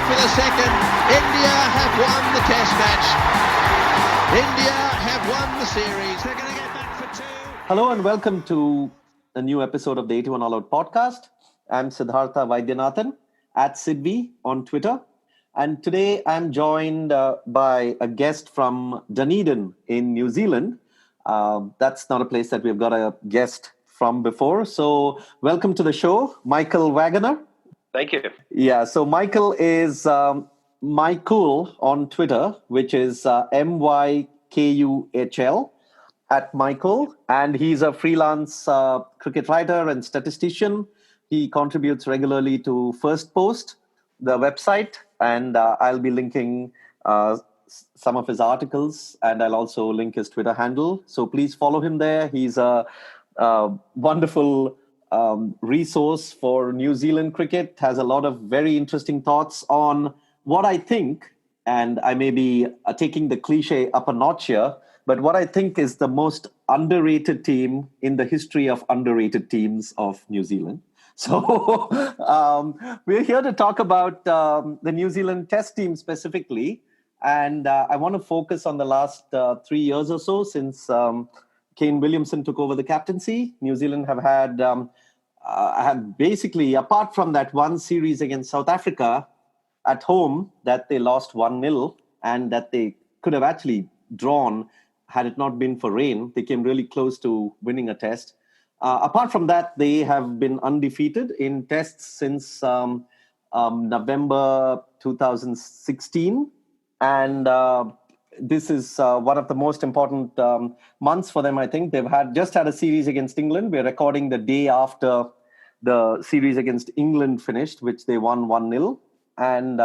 for the second. India have won the test match. India have won the series. They're going to get back for two. Hello and welcome to a new episode of the 81 All Out podcast. I'm Siddhartha Vaidyanathan at Sidvi on Twitter. And today I'm joined by a guest from Dunedin in New Zealand. That's not a place that we've got a guest from before. So welcome to the show, Michael Wagener. Thank you. Yeah, so Michael is Michael on Twitter, which is MYKUHL at Michael. And he's a freelance cricket writer and statistician. He contributes regularly to First Post, the website, and I'll be linking some of his articles, and I'll also link his Twitter handle. So please follow him there. He's a wonderful resource for New Zealand cricket, has a lot of very interesting thoughts on what I think, and I may be taking the cliche up a notch here, but what I think is the most underrated team in the history of underrated teams of New Zealand. So we're here to talk about the New Zealand Test team specifically. And I want to focus on the last 3 years or so since Kane Williamson took over the captaincy. New Zealand have had basically, apart from that one series against South Africa at home that they lost 1-0 and that they could have actually drawn had it not been for rain. They came really close to winning a test. Apart from that, they have been undefeated in tests since November 2016. And this is one of the most important months for them, I think. They've just had a series against England. We're recording the day after the series against England finished, which they won 1-0. And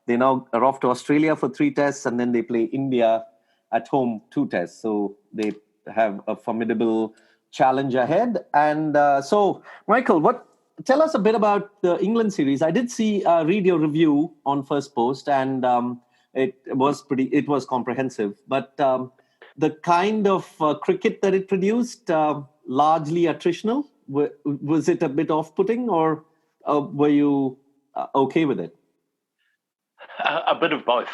they now are off to Australia for 3 tests, and then they play India at home 2 tests. So they have a formidable challenge ahead. And so, Michael, tell us a bit about the England series. I did read your review on First Post, and it was comprehensive. But the kind of cricket that it produced, largely attritional, was it a bit off-putting, or were you okay with it? A bit of both.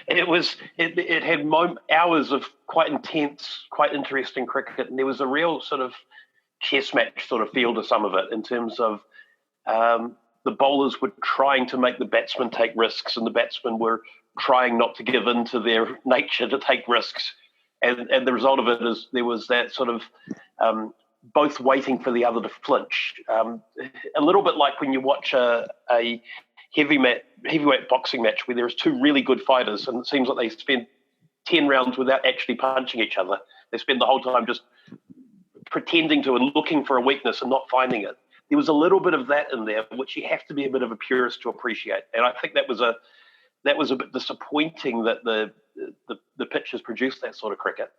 It had hours of quite intense, quite interesting cricket, and there was a real sort of chess match sort of feel to some of it in terms of the bowlers were trying to make the batsmen take risks, and the batsmen were trying not to give in to their nature to take risks, and the result of it is there was that sort of both waiting for the other to flinch. A little bit like when you watch a heavyweight boxing match where there's 2 really good fighters and it seems like they spend 10 rounds without actually punching each other. They spend the whole time just pretending to and looking for a weakness and not finding it. There was a little bit of that in there, which you have to be a bit of a purist to appreciate. And I think that was a bit disappointing that the pitches produced that sort of cricket.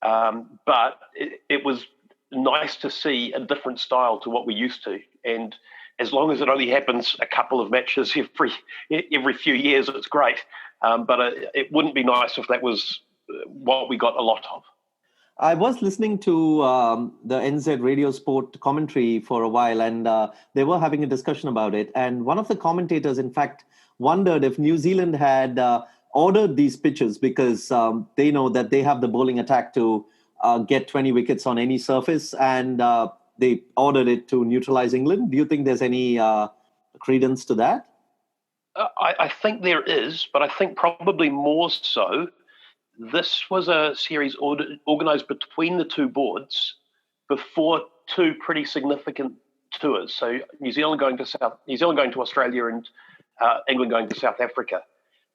But it was nice to see a different style to what we're used to. And as long as it only happens a couple of matches every few years, it's great. But it wouldn't be nice if that was what we got a lot of. I was listening to the NZ Radio Sport commentary for a while, and they were having a discussion about it. And one of the commentators, in fact, wondered if New Zealand had ordered these pitches because they know that they have the bowling attack to get 20 wickets on any surface, and they ordered it to neutralize England. Do you think there's any credence to that? I think there is, but I think probably more so. This was a series organised between the 2 boards before 2 pretty significant tours. So New Zealand going to Australia, and England going to South Africa.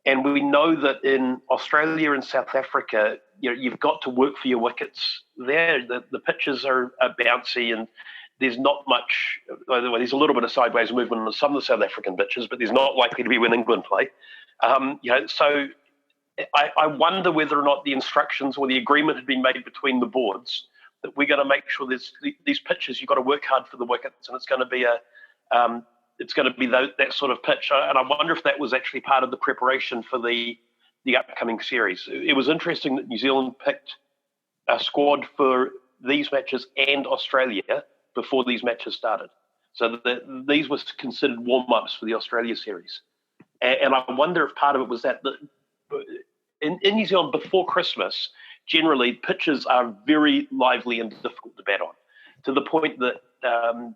And we know that in Australia and South Africa, you've got to work for your wickets there. The pitches are bouncy, and there's not much. Well, there's a little bit of sideways movement on some of the South African pitches, but there's not likely to be when England play. So I wonder whether or not the instructions or the agreement had been made between the boards that we're going to make sure these pitches, you've got to work hard for the wickets, and it's going to be that sort of pitch. And I wonder if that was actually part of the preparation for the upcoming series. It was interesting that New Zealand picked a squad for these matches and Australia before these matches started. So these were considered warm-ups for the Australia series. And I wonder if part of it was that in New Zealand before Christmas, generally pitches are very lively and difficult to bat on, to the point that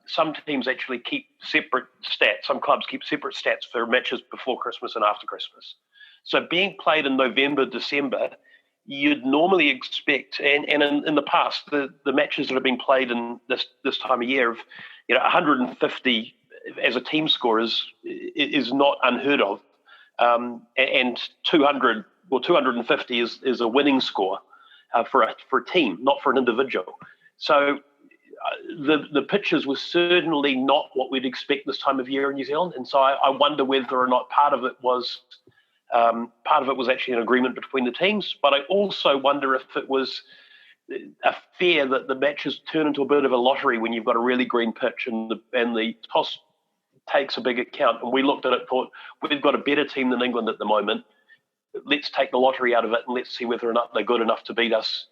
some teams actually keep separate stats. Some clubs keep separate stats for matches before Christmas and after Christmas. So being played in November, December, you'd normally expect, and in the past, the matches that have been played in this time of year, 150 as a team score is not unheard of, and 200 or 250 is a winning score for a team, not for an individual. So the pitches were certainly not what we'd expect this time of year in New Zealand, and so I wonder whether or not part of it was actually an agreement between the teams. But I also wonder if it was a fear that the matches turn into a bit of a lottery when you've got a really green pitch and the toss takes a big account. And we looked at it, thought we've got a better team than England at the moment. Let's take the lottery out of it and let's see whether or not they're good enough to beat us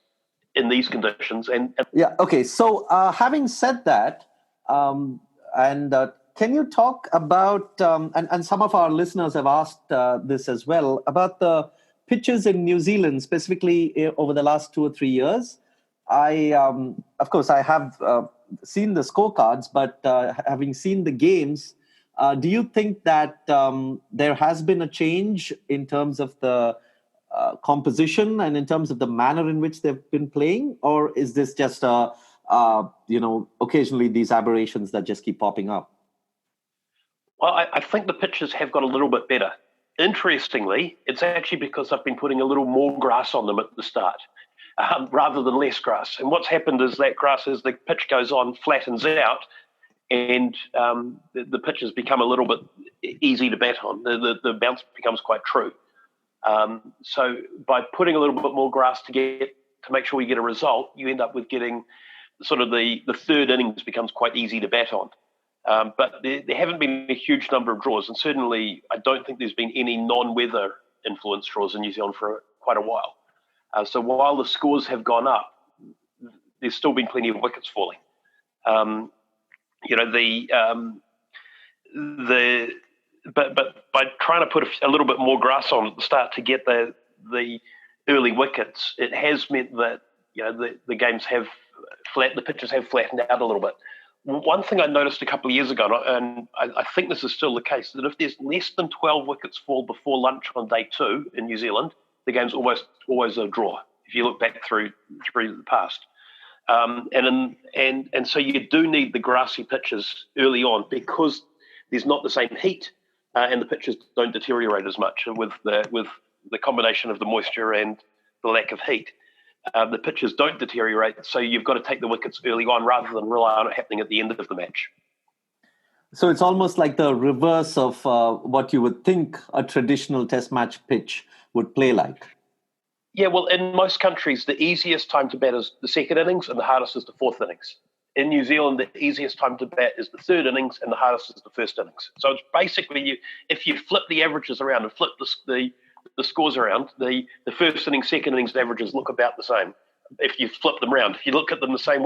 in these conditions. Yeah. Okay. So having said that, can you talk about, and some of our listeners have asked this as well, about the pitches in New Zealand, specifically over the last 2 or 3 years? Of course, I have seen the scorecards, but having seen the games, do you think that there has been a change in terms of the composition and in terms of the manner in which they've been playing? Or is this just, occasionally these aberrations that just keep popping up? Well, I think the pitches have got a little bit better. Interestingly, it's actually because I've been putting a little more grass on them at the start rather than less grass. And what's happened is that grass, as the pitch goes on, flattens out, and the pitches become a little bit easy to bat on. The bounce becomes quite true. So by putting a little bit more grass to make sure you get a result, you end up with getting sort of the third innings becomes quite easy to bat on. But there haven't been a huge number of draws, and certainly I don't think there's been any non-weather influence draws in New Zealand for quite a while. So while the scores have gone up, there's still been plenty of wickets falling. But by trying to put a little bit more grass on at the start to get the early wickets, it has meant that the games have the pitches have flattened out a little bit. One thing I noticed a couple of years ago, and I think this is still the case, that if there's less than 12 wickets fall before lunch on day 2 in New Zealand, the game's always a draw. If you look back through the past, and so you do need the grassy pitches early on because there's not the same heat, and the pitches don't deteriorate as much with the combination of the moisture and the lack of heat. The pitches don't deteriorate, so you've got to take the wickets early on rather than rely on it happening at the end of the match. So it's almost like the reverse of what you would think a traditional test match pitch would play like. Yeah, well, in most countries, the easiest time to bat is the second innings and the hardest is the fourth innings. In New Zealand, the easiest time to bat is the third innings and the hardest is the first innings. So it's basically, if you flip the averages around and flip the scores around, the first innings, second innings averages look about the same. If you flip them around, if you look at them the same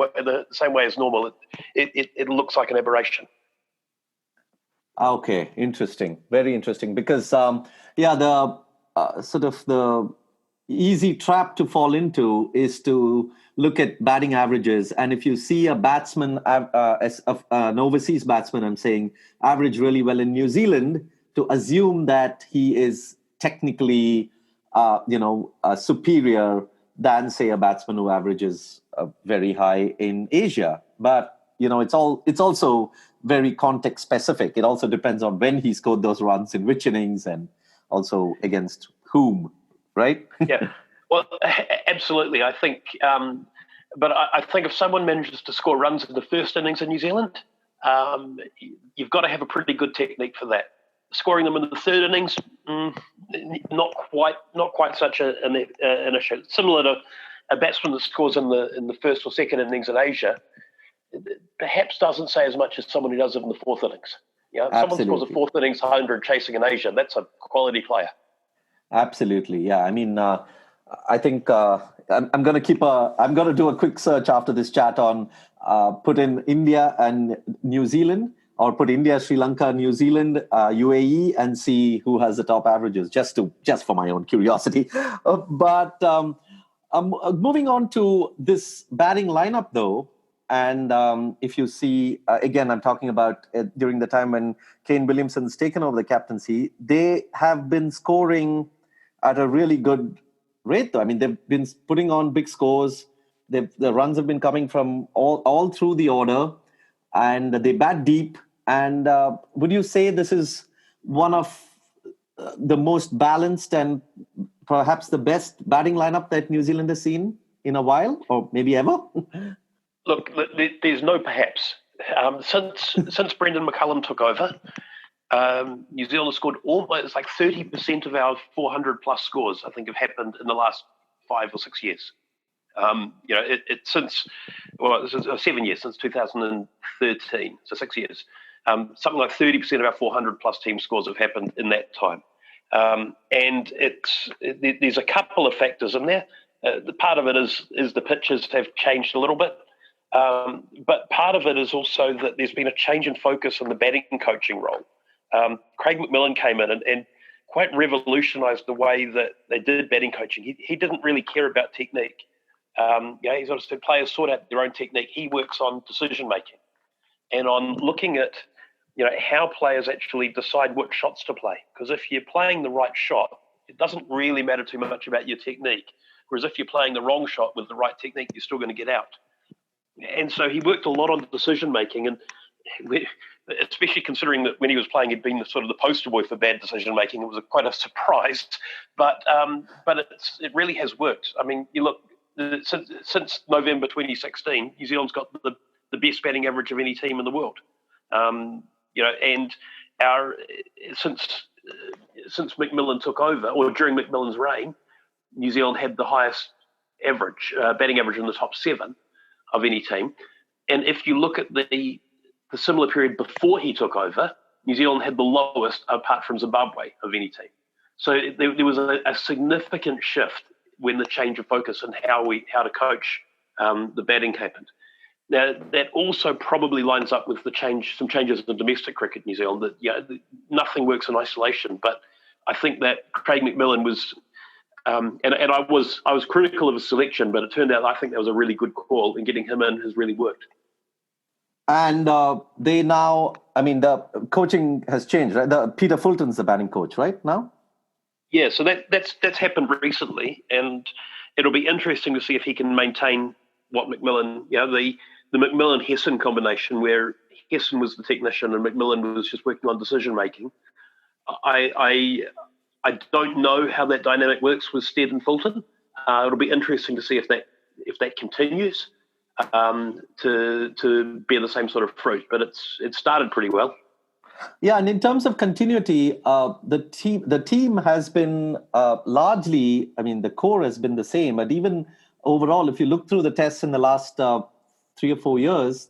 way as normal, it looks like an aberration. Okay, interesting, very interesting. Because the sort of the easy trap to fall into is to look at batting averages, and if you see a batsman, an overseas batsman, I'm saying, average really well in New Zealand, to assume that he is technically, superior than, say, a batsman who averages very high in Asia. But it's also very context specific. It also depends on when he scored those runs in which innings and also against whom, right? Yeah, well, absolutely. I think, but I think if someone manages to score runs in the first innings in New Zealand, you've got to have a pretty good technique for that. Scoring them in the third innings, not quite such an issue. Similar to a batsman that scores in the first or second innings in Asia, perhaps doesn't say as much as someone who does it in the fourth innings. If someone scores a fourth innings 100 chasing in Asia, that's a quality player. Absolutely, yeah. I mean, I think I'm going to do a quick search after this chat on put in India and New Zealand or put India, Sri Lanka, New Zealand, UAE, and see who has the top averages, just for my own curiosity. But moving on to this batting lineup, though, and if you see, again, I'm talking about during the time when Kane Williamson's taken over the captaincy, they have been scoring at a really good rate, though. I mean, they've been putting on big scores. The runs have been coming from all through the order, and they bat deep. And would you say this is one of the most balanced and perhaps the best batting lineup that New Zealand has seen in a while, or maybe ever? Look, there's no perhaps. Since Brendan McCullum took over, New Zealand has scored almost like 30% of our 400-plus scores, I think, have happened in the last 5 or 6 years. Since 7 years, since 2013, so 6 years. Something like 30% of our 400-plus team scores have happened in that time. And there's a couple of factors in there. The part of it is the pitches have changed a little bit. But part of it is also that there's been a change in focus on the batting coaching role. Craig McMillan came in and quite revolutionised the way that they did batting coaching. He didn't really care about technique. He sort of said players sort out their own technique. He works on decision making and on looking at how players actually decide what shots to play. Because if you're playing the right shot, it doesn't really matter too much about your technique. Whereas if you're playing the wrong shot with the right technique, you're still going to get out. And so he worked a lot on decision making, and especially considering that when he was playing, he'd been the poster boy for bad decision making. It was quite a surprise, but it really has worked. I mean, you look since November 2016, New Zealand's got the best batting average of any team in the world. And since McMillan took over, or during McMillan's reign, New Zealand had the highest average batting average in the top 7 of any team. And if you look at the similar period before he took over, New Zealand had the lowest, apart from Zimbabwe, of any team. So there was a significant shift when the change of focus and how to coach the batting happened. Now, that also probably lines up with some changes in domestic cricket in New Zealand. That nothing works in isolation. But I think that Craig McMillan was, and I was critical of his selection, but it turned out I think that was a really good call, and getting him in has really worked. And they now, I mean, the coaching has changed, right? Peter Fulton's the batting coach, right, now? Yeah, so that's happened recently, and it'll be interesting to see if he can maintain what McMillan, the McMillan-Hesson combination, where Hesson was the technician and McMillan was just working on decision making. I don't know how that dynamic works with Stead and Fulton. It'll be interesting to see if that continues to bear the same sort of fruit. But it started pretty well. Yeah, and in terms of continuity, the team has been largely, I mean, the core has been the same. But even overall, if you look through the tests in the last 3 or 4 years,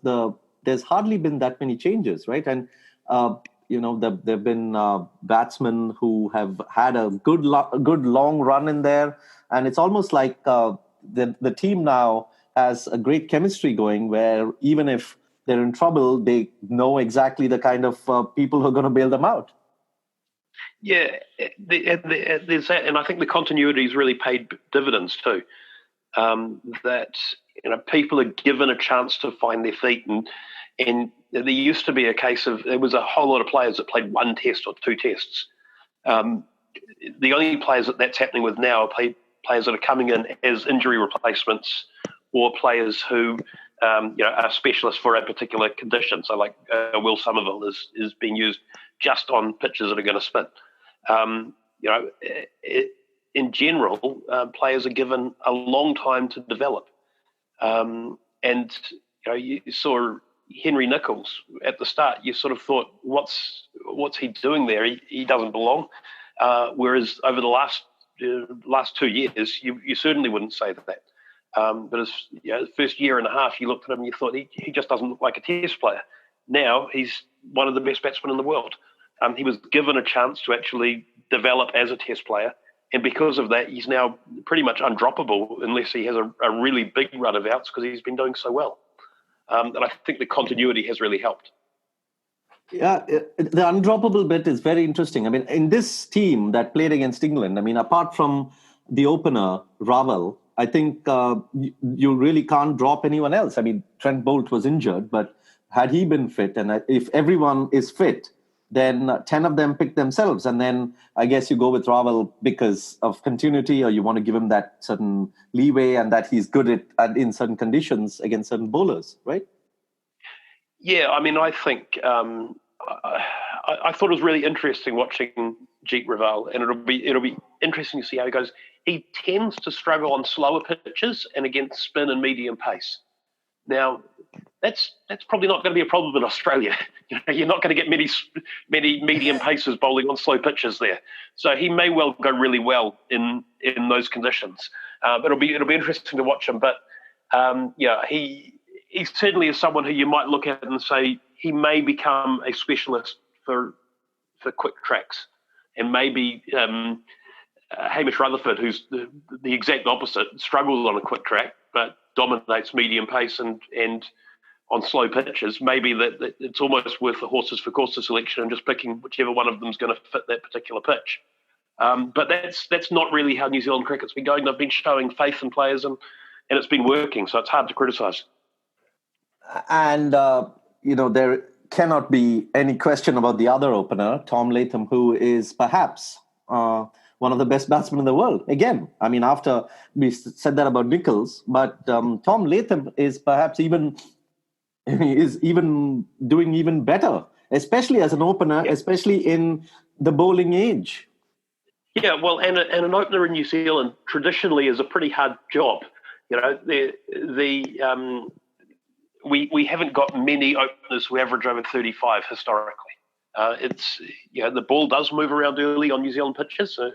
there's hardly been that many changes, right? And there've been batsmen who have had a good long run in there, and it's almost like the team now has a great chemistry going, where even if they're in trouble, they know exactly the kind of people who are going to bail them out. Yeah, there's that, and I think the continuity has really paid dividends too. That people are given a chance to find their feet, and there used to be a case of there was a whole lot of players that played 1 test or 2 tests. The only players that's happening with now are players that are coming in as injury replacements, or players who are specialists for a particular condition. So like Will Somerville is being used just on pitches that are going to spin. In general, players are given a long time to develop. And you saw Henry Nicholls at the start. You sort of thought, what's he doing there? He doesn't belong. Whereas over the last 2 years, you certainly wouldn't say that. But his first year and a half, you looked at him and you thought he just doesn't look like a test player. Now he's one of the best batsmen in the world. He was given a chance to actually develop as a test player, and because of that, he's now pretty much undroppable unless he has a really big run of outs, because he's been doing so well. And I think the continuity has really helped. Yeah, the undroppable bit is very interesting. I mean, in this team that played against England, I mean, apart from the opener, Ravel, I think you really can't drop anyone else. I mean, Trent Bolt was injured, but had he been fit, and if everyone is fit, then 10 of them pick themselves. And then I guess you go with Ravel because of continuity, or you want to give him that certain leeway and that he's good at in certain conditions against certain bowlers, right? Yeah, I mean, I think I thought it was really interesting watching Jeet Raval, and it'll be interesting to see how he goes. He tends to struggle on slower pitches and against spin and medium pace. Now, that's probably not going to be a problem in Australia. You're not going to get many medium paces bowling on slow pitches there. So he may well go really well in those conditions. But it'll be interesting to watch him. But he certainly is someone who you might look at and say he may become a specialist for quick tracks, and maybe Hamish Rutherford, who's the exact opposite, struggles on a quick track but dominates medium pace and on slow pitches. Maybe that it's almost worth the horses for courses selection and just picking whichever one of them is going to fit that particular pitch. But that's not really how New Zealand cricket's been going. They've been showing faith in players and it's been working, so it's hard to criticise. And, there cannot be any question about the other opener, Tom Latham, who is perhaps one of the best batsmen in the world. Again, I mean, after we said that about Nicholls, but Tom Latham is perhaps even doing even better, especially as an opener, especially in the bowling age. Yeah, well, and an opener in New Zealand traditionally is a pretty hard job. We haven't got many openers who average over 35 historically. The ball does move around early on New Zealand pitches. So,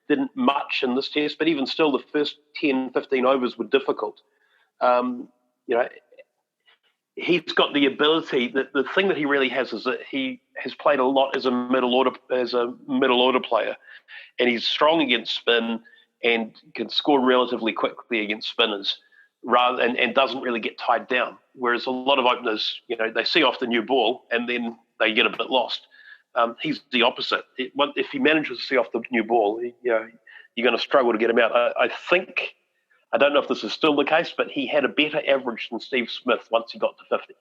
didn't much in this test, but even still, the first 10, 15 overs were difficult. He's got the ability. The thing that he really has is that he has played a lot as a middle order player, and he's strong against spin and can score relatively quickly against spinners, and doesn't really get tied down. Whereas a lot of openers, they see off the new ball and then they get a bit lost. He's the opposite. If he manages to see off the new ball, you're going to struggle to get him out. I don't know if this is still the case, but he had a better average than Steve Smith once he got to 50.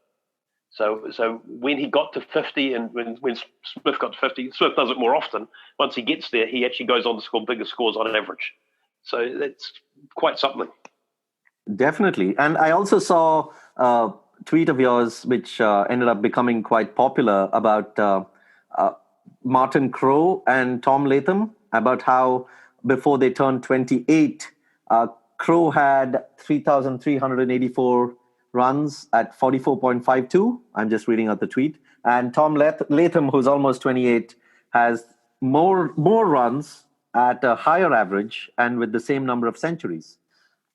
So when he got to 50 and when Smith got to 50, Smith does it more often. Once he gets there, he actually goes on to score bigger scores on average. So that's quite something. Definitely. And I also saw a tweet of yours, which ended up becoming quite popular, about Martin Crowe and Tom Latham, about how before they turned 28, Crowe had 3,384 runs at 44.52. I'm just reading out the tweet. And Tom Latham, who's almost 28, has more runs at a higher average and with the same number of centuries.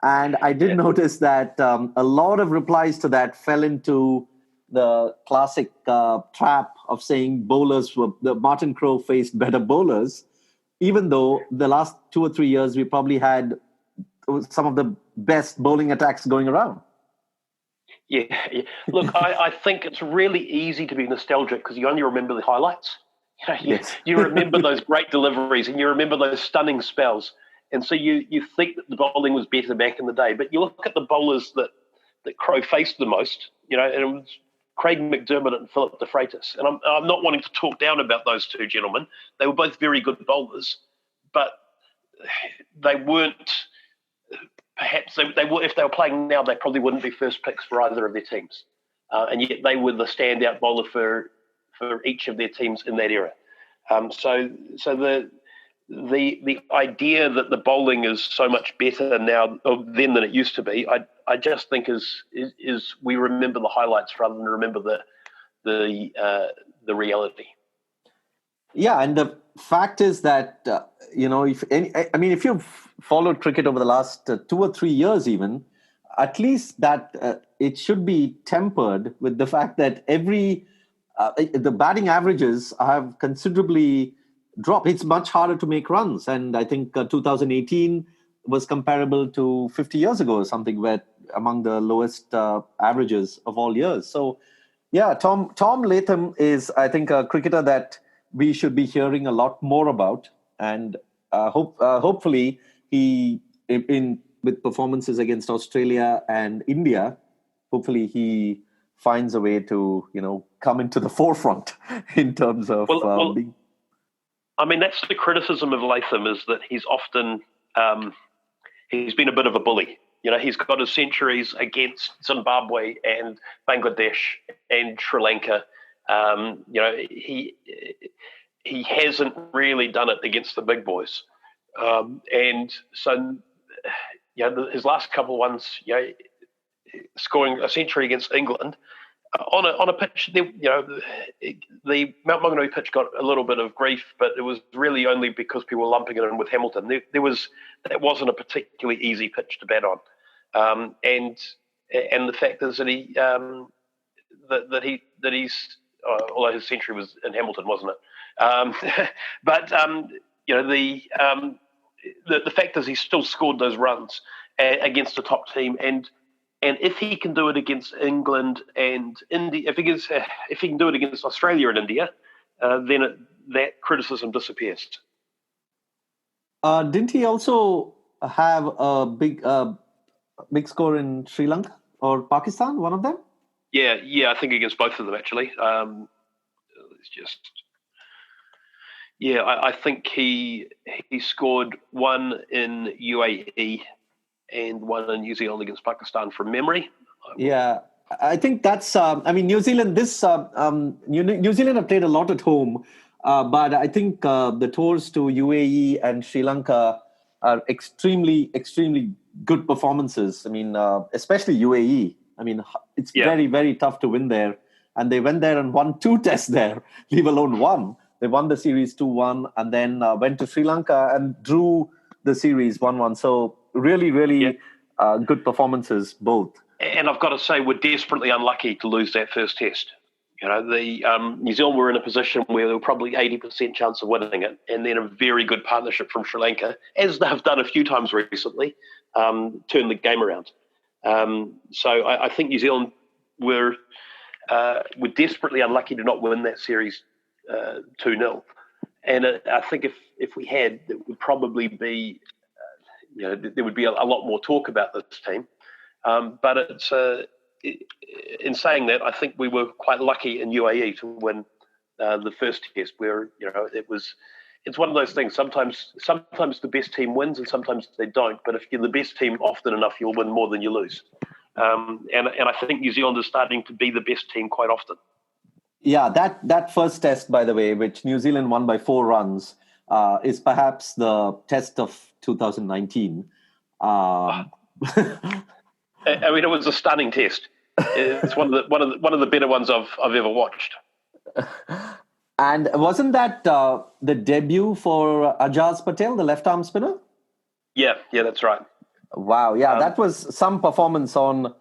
And I did notice that a lot of replies to that fell into the classic trap of saying Martin Crowe faced better bowlers, even though the last 2 or 3 years we probably had some of the best bowling attacks going around. Yeah. Look, I think it's really easy to be nostalgic because you only remember the highlights. You remember those great deliveries and you remember those stunning spells. And so you think that the bowling was better back in the day. But you look at the bowlers that Crowe faced the most, and it was Craig McDermott and Philip de Freitas. And I'm not wanting to talk down about those two gentlemen. They were both very good bowlers, but they weren't. Perhaps they were, if they were playing now, they probably wouldn't be first picks for either of their teams. And yet they were the standout bowler for each of their teams in that era. So the idea that the bowling is so much better now then than it used to be, I just think is we remember the highlights rather than remember the reality. Yeah, and the fact is that if you've followed cricket over the last 2 or 3 years, even at least that it should be tempered with the fact that the batting averages have considerably dropped. It's much harder to make runs, and I think 2018 was comparable to 50 years ago or something, where among the lowest averages of all years. So Yeah, Tom Latham is, I think, a cricketer that we should be hearing a lot more about, and hopefully he with performances against Australia and India, hopefully he finds a way to come into the forefront in terms of being. I mean, that's the criticism of Latham, is that he's often he's been a bit of a bully. He's got his centuries against Zimbabwe and Bangladesh and Sri Lanka. He hasn't really done it against the big boys. And so, his last couple of ones, scoring a century against England on a pitch, the Mount Maunganui pitch got a little bit of grief, but it was really only because people were lumping it in with Hamilton. That wasn't a particularly easy pitch to bat on. And the fact is that he's although his century was in Hamilton, wasn't it? The fact is he's still scored those runs against a top team, and if he can do it against England and India, if he can do it against Australia and India, then that criticism disappears. Didn't he also have a big score in Sri Lanka or Pakistan? One of them? Yeah, I think against both of them actually. I think he scored one in UAE and one in New Zealand against Pakistan from memory. Yeah, I think that's. New Zealand. New Zealand have played a lot at home, but I think the tours to UAE and Sri Lanka are extremely, extremely good performances. I mean, especially UAE. I mean, it's very, very tough to win there, and they went there and won 2 tests there, leave alone one. They won the series 2-1, and then went to Sri Lanka and drew the series 1-1. So really, really good performances both. And I've got to say, we're desperately unlucky to lose that first test. New Zealand were in a position where there were probably 80% chance of winning it, and then a very good partnership from Sri Lanka, as they've done a few times recently, turned the game around. So I think New Zealand were desperately unlucky to not win that series 2-0. And I think if we had, it would probably be, there would be a lot more talk about this team. But it's in saying that, I think we were quite lucky in UAE to win the first test, where it's one of those things. Sometimes the best team wins, and sometimes they don't. But if you're the best team often enough, you'll win more than you lose. And I think New Zealand is starting to be the best team quite often. Yeah, that first test, by the way, which New Zealand won by 4 runs, is perhaps the test of 2019. I mean, it was a stunning test. It's one of the better ones I've ever watched. And wasn't that the debut for Ajaz Patel, the left-arm spinner? Yeah, that's right. Wow, yeah, that was some performance on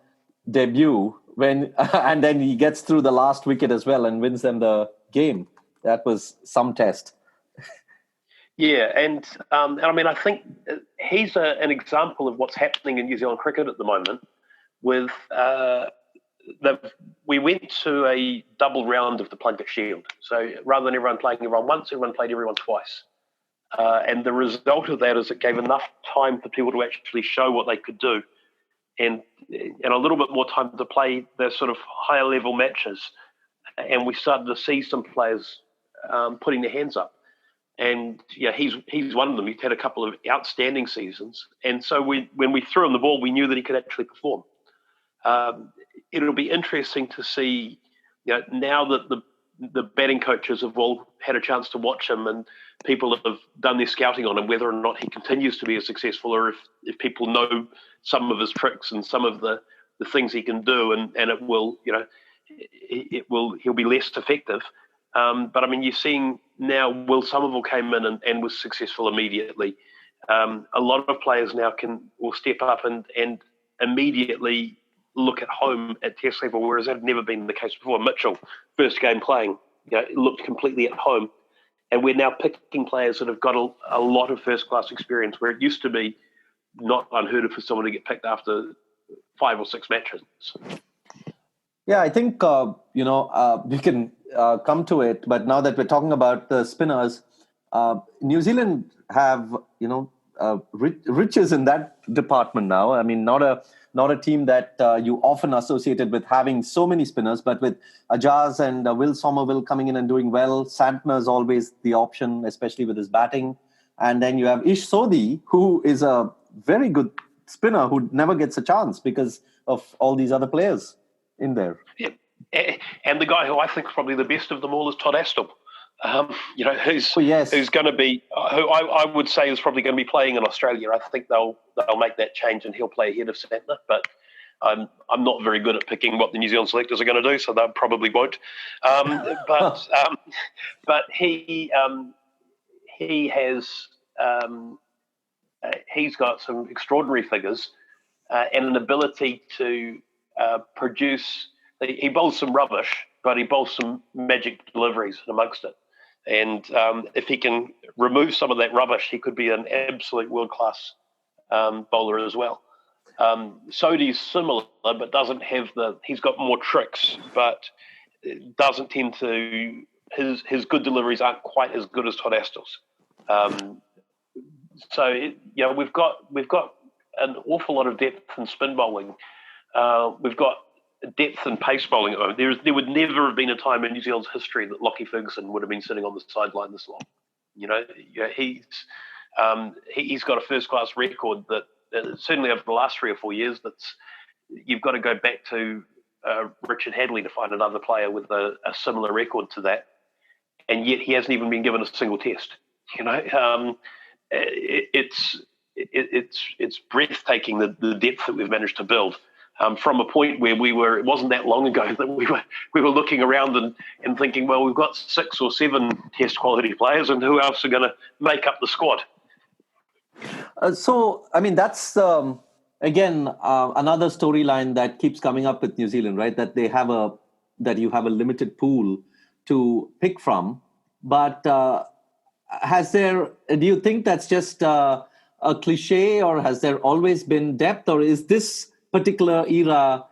debut and then he gets through the last wicket as well and wins them the game. That was some test. Yeah, and I mean, I think he's an example of what's happening in New Zealand cricket at the moment. With we went to a double round of the Plunket Shield. So rather than everyone playing everyone once, everyone played everyone twice. And the result of that is it gave enough time for people to actually show what they could do, and a little bit more time to play the sort of higher level matches. And we started to see some players putting their hands up. And yeah, he's one of them. He's had a couple of outstanding seasons. And so when we threw him the ball, we knew that he could actually perform. It'll be interesting to see, now that the batting coaches have all had a chance to watch him and people have done their scouting on him, whether or not he continues to be as successful, or if people know some of his tricks and some of the things he can do, and it will, he'll be less effective. But I mean, you're seeing now Will Somerville came in and was successful immediately. A lot of players now will step up and immediately look at home at test level, whereas that had never been the case before. Mitchell, first game playing, looked completely at home. And we're now picking players that have got a lot of first-class experience, where it used to be not unheard of for someone to get picked after 5 or 6 matches. Yeah, I think, we can come to it. But now that we're talking about the spinners, New Zealand have, riches in that department now. I mean, not a team that you often associated with having so many spinners, but with Ajaz and Will Somerville coming in and doing well. Santner's always the option, especially with his batting. And then you have Ish Sodhi, who is a very good spinner who never gets a chance because of all these other players in there. Yeah. And the guy who I think is probably the best of them all is Todd Astle. Who's going to be, who I would say is probably going to be playing in Australia. I think they'll make that change and he'll play ahead of Santner. But I'm not very good at picking what the New Zealand selectors are going to do, so they probably won't. But he has he's got some extraordinary figures and an ability to produce. He bowls some rubbish, but he bowls some magic deliveries amongst it. And if he can remove some of that rubbish, he could be an absolute world-class bowler as well. Sodhi's similar, but doesn't have he's got more tricks, but doesn't tend to, his good deliveries aren't quite as good as Todd Astle's. We've got an awful lot of depth in spin bowling. We've got depth in pace bowling at the moment. There would never have been a time in New Zealand's history that Lockie Ferguson would have been sitting on the sideline this long. He's got a first-class record that certainly over the last 3 or 4 years, you've got to go back to Richard Hadley to find another player with a similar record to that, and yet he hasn't even been given a single test. It's breathtaking the depth that we've managed to build. From a point where it wasn't that long ago that we were looking around and thinking, well, we've got 6 or 7 test quality players, and who else are going to make up the squad? That's again another storyline that keeps coming up with New Zealand, right? That you have a limited pool to pick from. But do you think that's just a cliche, or has there always been depth, or is this particular era,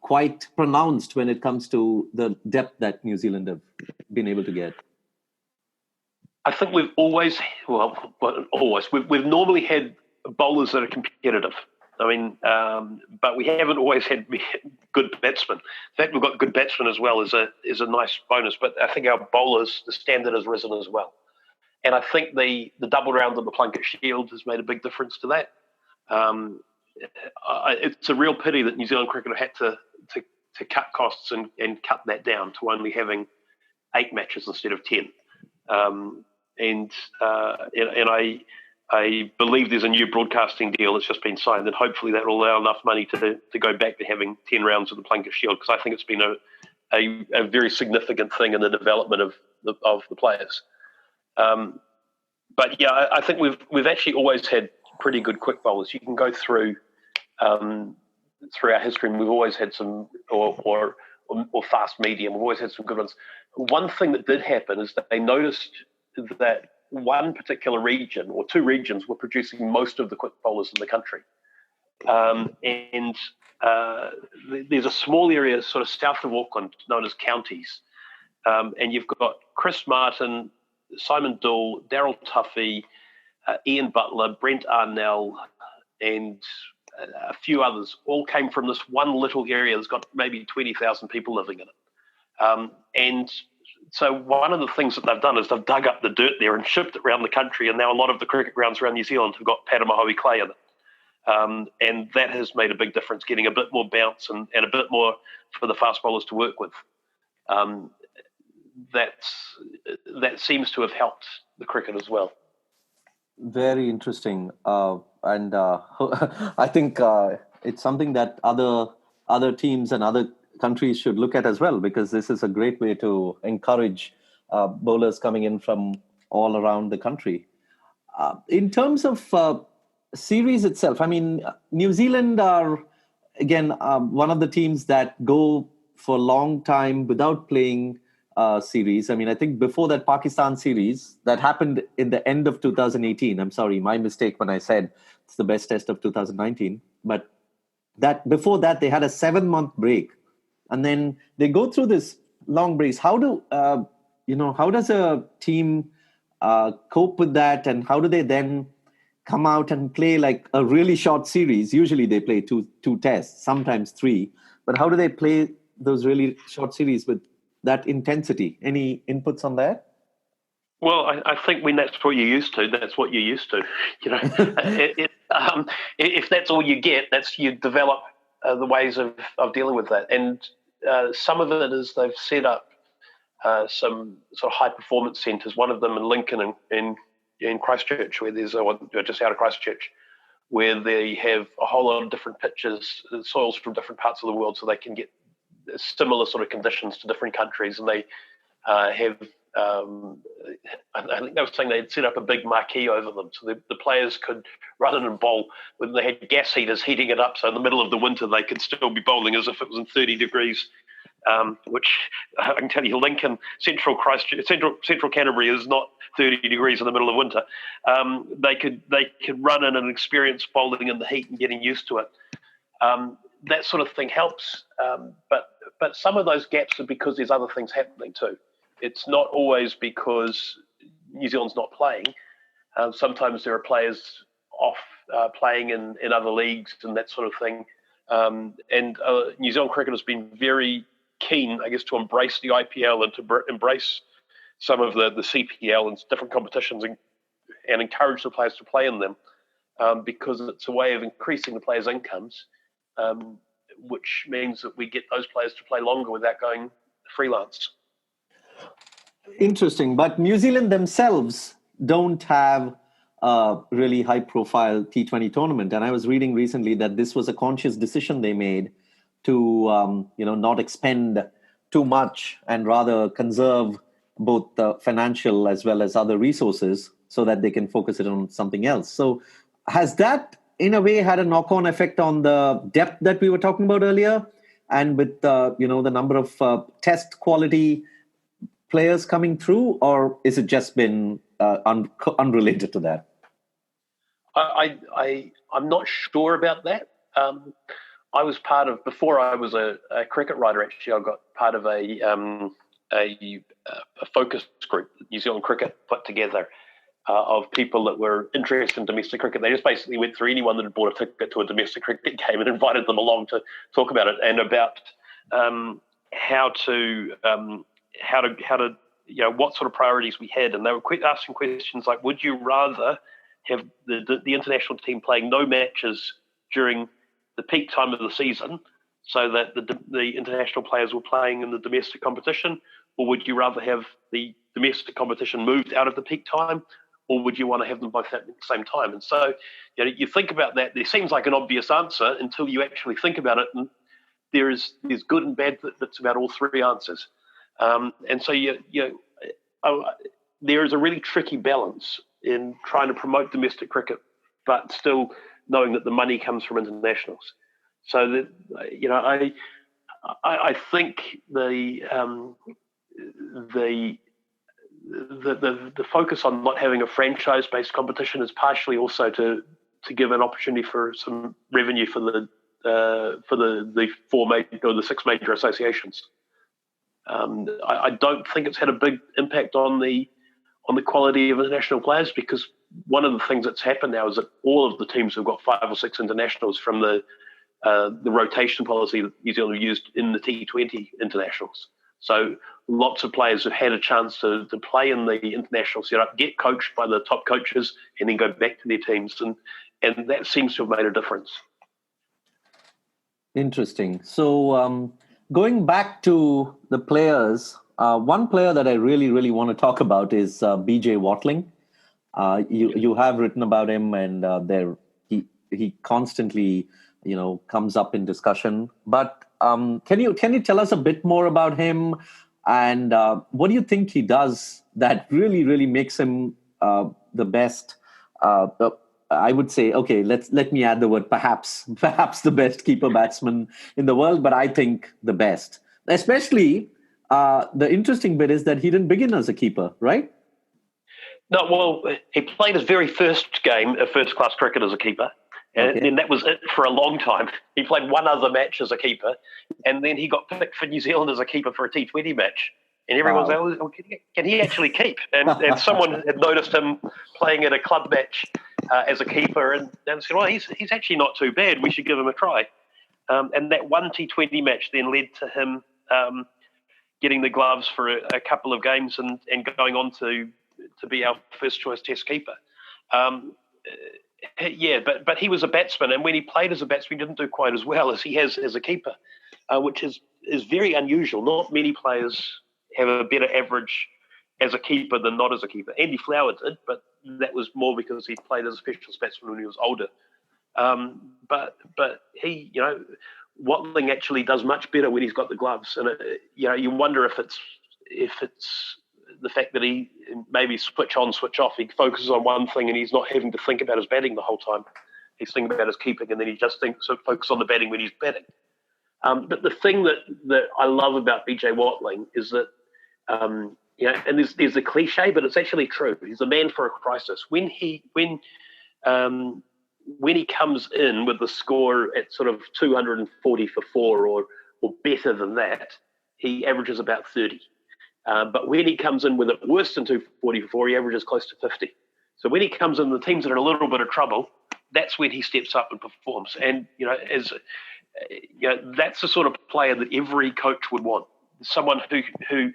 quite pronounced when it comes to the depth that New Zealand have been able to get? I think we've always, we've normally had bowlers that are competitive. But we haven't always had good batsmen. In fact, we've got good batsmen as well is a nice bonus. But I think our bowlers, the standard has risen as well. And I think the double round of the Plunket Shield has made a big difference to that. It's a real pity that New Zealand cricket had to cut costs and cut that down to only having 8 matches instead of 10. And I believe there's a new broadcasting deal that's just been signed, and hopefully that will allow enough money to go back to having 10 rounds of the Plunket Shield, because I think it's been a very significant thing in the development of the players. But yeah, I think we've actually always had pretty good quick bowlers. You can go through our history, and we've always had some or fast medium. We've always had some good ones. One thing that did happen is that they noticed that one particular region or 2 regions were producing most of the quick bowlers in the country. There's a small area sort of south of Auckland known as counties. And you've got Chris Martin, Simon Doull, Daryl Tuffy, Ian Butler, Brent Arnell, and a few others all came from this one little area that's got maybe 20,000 people living in it. And so one of the things that they've done is they've dug up the dirt there and shipped it around the country, and now a lot of the cricket grounds around New Zealand have got Patamahoe clay in it. And that has made a big difference, getting a bit more bounce and a bit more for the fast bowlers to work with. That seems to have helped the cricket as well. Very interesting. And I think it's something that other teams and other countries should look at as well, because this is a great way to encourage bowlers coming in from all around the country. In terms of series itself, New Zealand are, again, one of the teams that go for a long time without playing series. I think before that Pakistan series, that happened in the end of 2018. I'm sorry, my mistake when I said it's the best test of 2019. But before that, they had a 7-month break and then they go through this long breaks. How does a team cope with that, and how do they then come out and play like a really short series? Usually they play two tests, sometimes three, but how do they play those really short series with that intensity? Any inputs on that? Well, I think when that's what you're used to, that's what you're used to. If that's all you get, you develop the ways of dealing with that. And some of it is they've set up some sort of high performance centres. One of them in Lincoln in Christchurch, where there's one just out of Christchurch, where they have a whole lot of different pitches, soils from different parts of the world, so they can get similar sort of conditions to different countries. And they have. I think they were saying they'd set up a big marquee over them, so the players could, rather than bowl, when they had gas heaters heating it up, so in the middle of the winter they could still be bowling as if it was in 30 degrees, which I can tell you, Lincoln, Central Canterbury is not 30 degrees in the middle of winter. They could run in and experience bowling in the heat and getting used to it. That sort of thing helps, but some of those gaps are because there's other things happening too. It's not always because New Zealand's not playing. Sometimes there are players off playing in other leagues and that sort of thing. And New Zealand cricket has been very keen, I guess, to embrace the IPL and to embrace some of the CPL and different competitions and encourage the players to play in them because it's a way of increasing the players' incomes, which means that we get those players to play longer without going freelance. Interesting. But New Zealand themselves don't have a really high-profile T20 tournament. And I was reading recently that this was a conscious decision they made to, not expend too much and rather conserve both the financial as well as other resources so that they can focus it on something else. So has that, in a way, had a knock-on effect on the depth that we were talking about earlier? And with, the number of test quality players coming through, or is it just been unrelated to that? I'm not sure about that. I was part of, before I was a cricket writer, actually, I got part of a focus group that New Zealand Cricket put together of people that were interested in domestic cricket. They just basically went through anyone that had bought a ticket to a domestic cricket game and invited them along to talk about it and about what sort of priorities we had. And they were asking questions like, would you rather have the international team playing no matches during the peak time of the season so that the international players were playing in the domestic competition, or would you rather have the domestic competition moved out of the peak time, or would you want to have them both at the same time? And so you think about that. There seems like an obvious answer until you actually think about it, and there's good and bad bits about all three answers. And so there is a really tricky balance in trying to promote domestic cricket, but still knowing that the money comes from internationals. So that I think the focus on not having a franchise-based competition is partially also to give an opportunity for some revenue for the four major or the six major associations. I don't think it's had a big impact on the quality of international players, because one of the things that's happened now is that all of the teams have got 5 or 6 internationals from the rotation policy that New Zealand used in the T20 internationals. So lots of players have had a chance to play in the international setup, get coached by the top coaches, and then go back to their teams. And that seems to have made a difference. Interesting. So going back to the players, one player that I really, really want to talk about is B J Watling. You have written about him, and he constantly, comes up in discussion. But can you tell us a bit more about him, and what do you think he does that really, really makes him the best? I would say, okay, let me add the word perhaps the best keeper batsman in the world, but I think the best. Especially, the interesting bit is that he didn't begin as a keeper, right? No, well, he played his very first game of first-class cricket as a keeper, And then that was it for a long time. He played one other match as a keeper, and then he got picked for New Zealand as a keeper for a T20 match. And everyone's like, oh, can he actually keep? And someone had noticed him playing at a club match as a keeper, and said, well, he's actually not too bad. We should give him a try. And that one T20 match then led to him getting the gloves for a couple of games and going on to be our first choice Test keeper. But he was a batsman, and when he played as a batsman, he didn't do quite as well as he has as a keeper, which is very unusual. Not many players have a better average as a keeper than not as a keeper. Andy Flower did, but that was more because he played as a specialist batsman when he was older. But he, Watling actually does much better when he's got the gloves, and you wonder if it's the fact that he maybe switch on, switch off. He focuses on one thing, and he's not having to think about his batting the whole time. He's thinking about his keeping, and then he just focus on the batting when he's batting. But the thing that I love about B J Watling is that, and there's a cliche, but it's actually true. He's a man for a crisis. When he comes in with the score at sort of 240 for 4 or better than that, he averages about 30. But when he comes in with it worse than 240 for 4, he averages close to 50. So when he comes in, the teams that are in a little bit of trouble, that's when he steps up and performs. And that's the sort of player that every coach would want. Someone who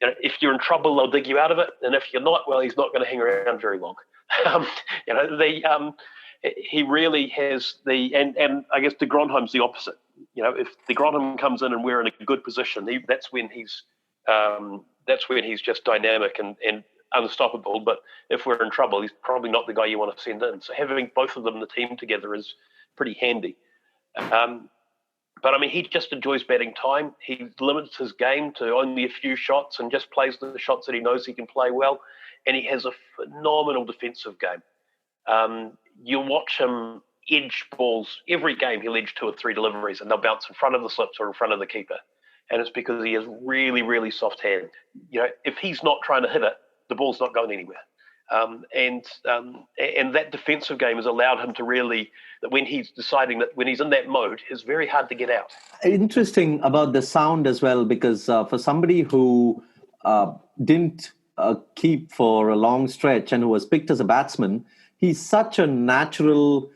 if you're in trouble, they'll dig you out of it, and if you're not, well, he's not going to hang around very long. He really has and I guess de Grandhomme's the opposite. If de Grandhomme comes in and we're in a good position, that's when he's just dynamic and unstoppable. But if we're in trouble, he's probably not the guy you want to send in. So having both of them in the team together is pretty handy. But I mean, he just enjoys batting time. He limits his game to only a few shots and just plays the shots that he knows he can play well. And he has a phenomenal defensive game. You'll watch him edge balls every game. He'll edge 2 or 3 deliveries, and they'll bounce in front of the slips or in front of the keeper. And it's because he has really, really soft hand. If he's not trying to hit it, the ball's not going anywhere. And that defensive game has allowed him to really, that when he's deciding that when he's in that mode, it's very hard to get out. Interesting about the sound as well, because for somebody who didn't keep for a long stretch and who was picked as a batsman, he's such a natural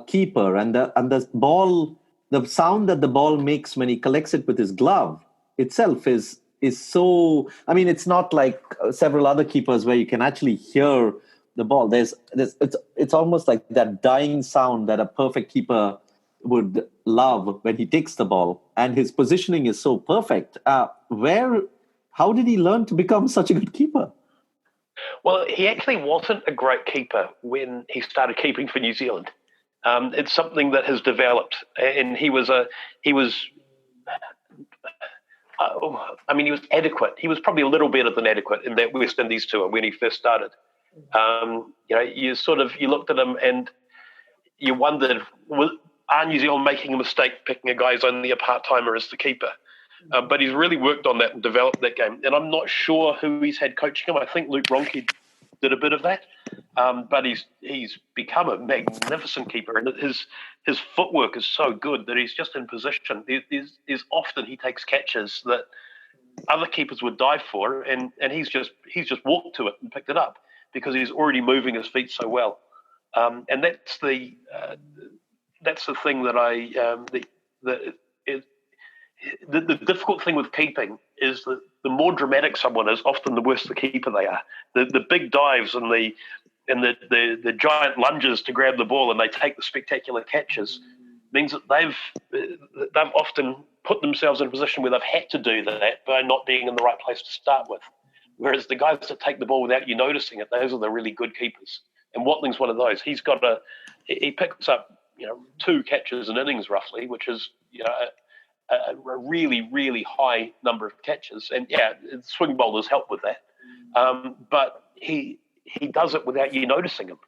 keeper, and the ball, the sound that the ball makes when he collects it with his glove itself is so. I mean, it's not like several other keepers where you can actually hear the ball. It's almost like that dying sound that a perfect keeper would love when he takes the ball, and his positioning is so perfect. How did he learn to become such a good keeper? Well, he actually wasn't a great keeper when he started keeping for New Zealand. It's something that has developed, and he was adequate. He was probably a little better than adequate in that West Indies tour when he first started. You looked at him and you wondered, are New Zealand making a mistake picking a guy who's only a part-timer as the keeper? But he's really worked on that and developed that game. And I'm not sure who he's had coaching him. I think Luke Ronke did a bit of that. But he's become a magnificent keeper. And his footwork is so good that he's just in position. There's often he takes catches that other keepers would dive for, and he's just walked to it and picked it up because he's already moving his feet so well. And that's the thing that the difficult thing with keeping is that the more dramatic someone is, often the worse the keeper they are. The big dives and the giant lunges to grab the ball and they take the spectacular catches means that they've often put themselves in a position where they've had to do that by not being in the right place to start with. Whereas the guys that take the ball without you noticing it, those are the really good keepers. And Watling's one of those. He picks up 2 catches an innings roughly, which is a really, really high number of catches. And swing bowlers help with that. But he does it without you noticing him,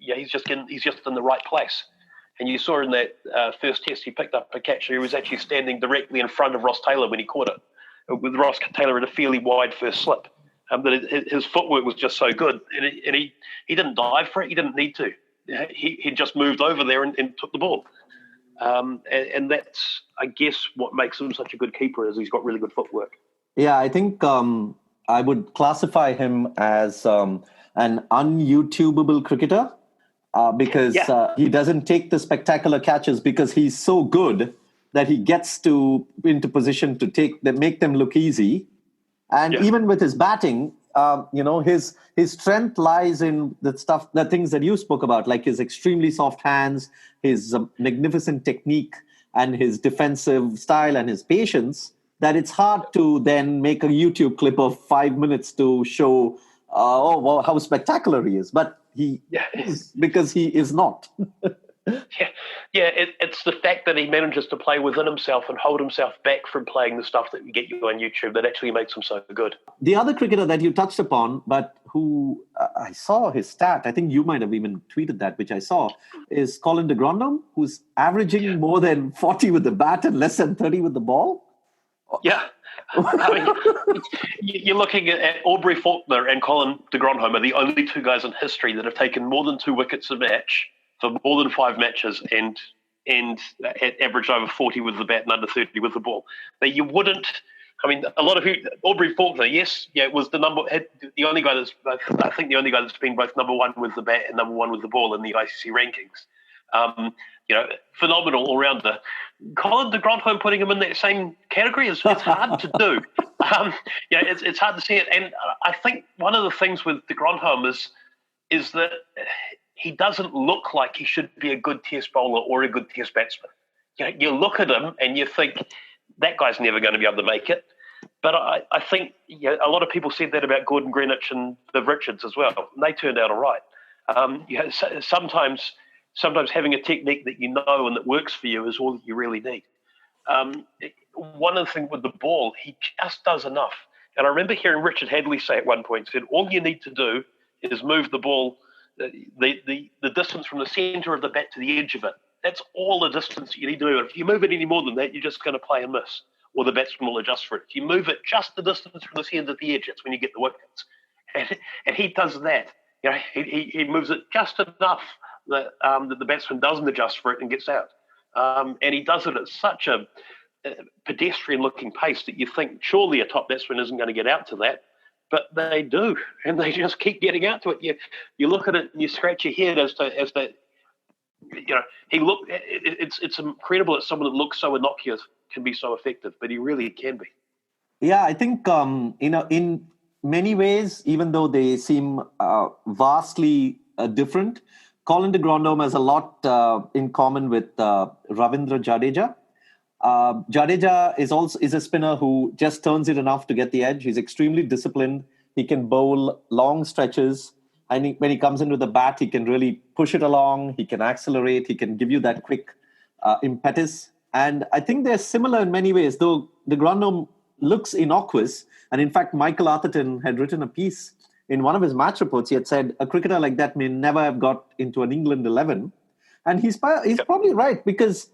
he's just in the right place. And you saw in that first test, he picked up a catch. He was actually standing directly in front of Ross Taylor when he caught it, with Ross Taylor in a fairly wide first slip. But his footwork was just so good, and he didn't dive for it. He didn't need to. he just moved over there and took the ball. And that's, I guess, what makes him such a good keeper is he's got really good footwork. Yeah, I think I would classify him as an unYoutubable cricketer because he doesn't take the spectacular catches because he's so good that he gets into position to make them look easy. And even with his batting, his strength lies in the things that you spoke about, like his extremely soft hands, his magnificent technique, and his defensive style and his patience. That it's hard to then make a YouTube clip of 5 minutes to show, how spectacular he is. But he is, because he is not. It's the fact that he manages to play within himself and hold himself back from playing the stuff that we get you on YouTube that actually makes him so good. The other cricketer that you touched upon, but who I saw his stat, I think you might have even tweeted that, which I saw, is Colin de Grandhommme, who's averaging more than 40 with the bat and less than 30 with the ball. Yeah. I mean, you're looking at Aubrey Faulkner and Colin de Grandhommme are the only two guys in history that have taken more than 2 wickets a match for more than 5 matches and averaged over 40 with the bat and under 30 with the ball. That you wouldn't. I mean, a lot of Aubrey Faulkner, was the only guy that's been both number 1 with the bat and number 1 with the ball in the ICC rankings. Phenomenal all-rounder. Colin de Grandhommme, putting him in that same category it's hard to do. It's hard to see it. And I think one of the things with de Grandhommme is that he doesn't look like he should be a good test bowler or a good test batsman. You look at him and you think, that guy's never going to be able to make it. But I think a lot of people said that about Gordon Greenwich and Viv Richards as well. And they turned out all right. Sometimes having a technique that you know and that works for you is all that you really need. One of the things with the ball, he just does enough. And I remember hearing Richard Hadley say at one point, said, all you need to do is move the ball, the distance from the centre of the bat to the edge of it. That's all the distance you need to move. If you move it any more than that, you're just going to play and miss, or the batsman will adjust for it. If you move it just the distance from the centre to the edge, that's when you get the wickets. And he does that. He moves it just enough that the batsman doesn't adjust for it and gets out. And he does it at such a pedestrian-looking pace that you think surely a top batsman isn't going to get out to that, but they do, and they just keep getting out to it. You look at it and you scratch your head as to it's incredible that someone that looks so innocuous can be so effective, but he really can be. Yeah, I think in many ways, even though they seem vastly different, Colin de Grandhommme has a lot in common with Ravindra Jadeja. Jadeja is a spinner who just turns it enough to get the edge. He's extremely disciplined. He can bowl long stretches. And when he comes in with the bat, he can really push it along. He can accelerate. He can give you that quick impetus. And I think they're similar in many ways, though de Grandhommme looks innocuous. And in fact, Michael Atherton had written a piece in one of his match reports. He had said a cricketer like that may never have got into an England 11. And he's probably right, because,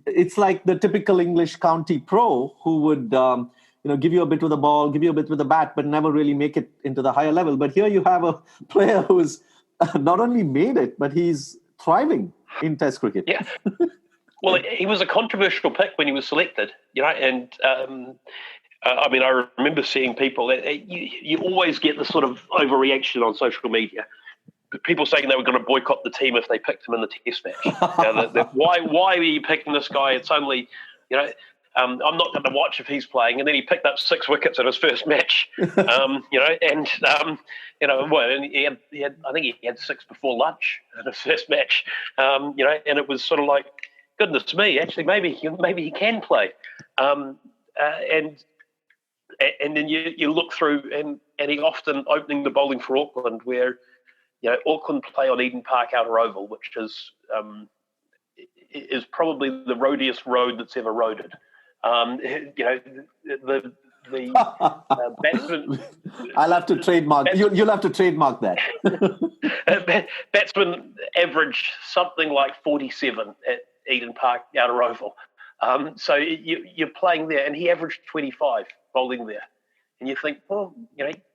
it's like the typical English county pro who would, give you a bit with the ball, give you a bit with the bat, but never really make it into the higher level. But here you have a player who's not only made it, but he's thriving in Test cricket. Yeah. Well, he was a controversial pick when he was selected, and I remember seeing people, you always get this sort of overreaction on social media. People saying they were going to boycott the team if they picked him in the Test match. Why are you picking this guy? It's only, I'm not going to watch if he's playing. And then he picked up 6 wickets in his first match, and he had, I think he had 6 before lunch in his first match, and it was sort of like, goodness me, actually, maybe he can play. And then you look through, and he often opening the bowling for Auckland, where Auckland play on Eden Park Outer Oval, which is probably the roadiest road that's ever roaded. The batsman. I'll have to trademark. You'll have to trademark that. Batsman average something like 47 at Eden Park Outer Oval. So you're playing there, and he averaged 25 bowling there, and you think, well,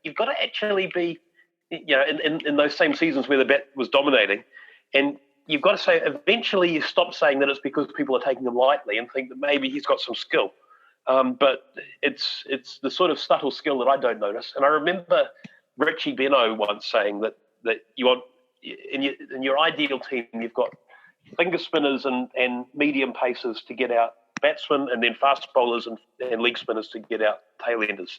you've got to actually be in those same seasons where the bat was dominating. And you've got to say, eventually you stop saying that it's because people are taking him lightly and think that maybe he's got some skill. But it's the sort of subtle skill that I don't notice. And I remember Richie Beno once saying that you want, in your ideal team, you've got finger spinners and medium pacers to get out batsmen, and then fast bowlers and leg spinners to get out tailenders.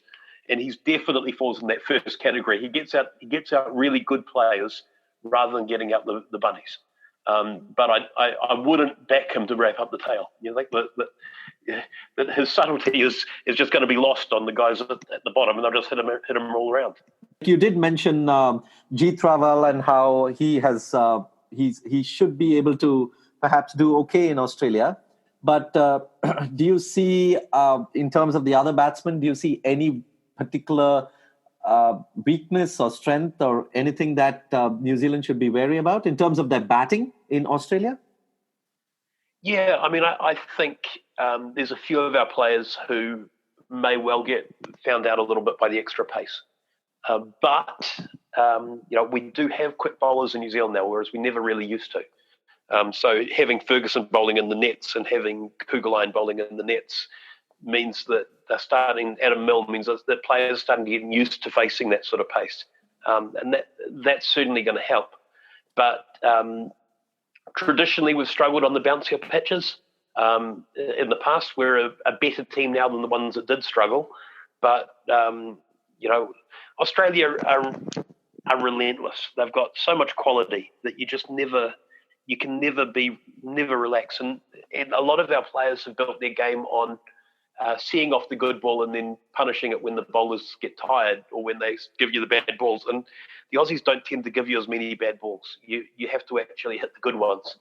And he's definitely falls in that first category. He gets out really good players rather than getting out the bunnies. But I wouldn't back him to wrap up the tail. You think that his subtlety is just going to be lost on the guys at the bottom, and they'll just hit him all around. You did mention Jeet Raval and how he should be able to perhaps do okay in Australia. But do you see, in terms of the other batsmen, do you see any particular weakness or strength or anything that New Zealand should be wary about in terms of their batting in Australia? Yeah, I mean, I think there's a few of our players who may well get found out a little bit by the extra pace. But we do have quick bowlers in New Zealand now, whereas we never really used to. So having Ferguson bowling in the nets and having Kugelheim bowling in the nets means that they're starting, Adam Milne means that players are starting to get used to facing that sort of pace. And that's certainly going to help. But traditionally, we've struggled on the bouncier pitches. In the past, we're a better team now than the ones that did struggle. But, Australia are relentless. They've got so much quality that you can never relax. And a lot of our players have built their game on seeing off the good ball and then punishing it when the bowlers get tired or when they give you the bad balls. And the Aussies don't tend to give you as many bad balls. You have to actually hit the good ones.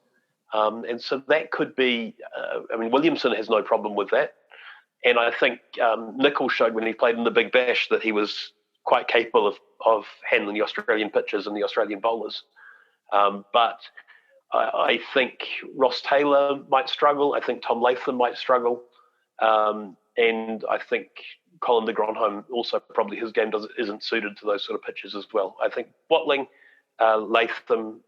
And so that could be, Williamson has no problem with that. And I think Nicholls showed when he played in the Big Bash that he was quite capable of handling the Australian pitchers and the Australian bowlers. But I think Ross Taylor might struggle. I think Tom Latham might struggle. And I think Colin de Grandhommme also, probably his game isn't suited to those sort of pitches as well. I think Watling, Watling,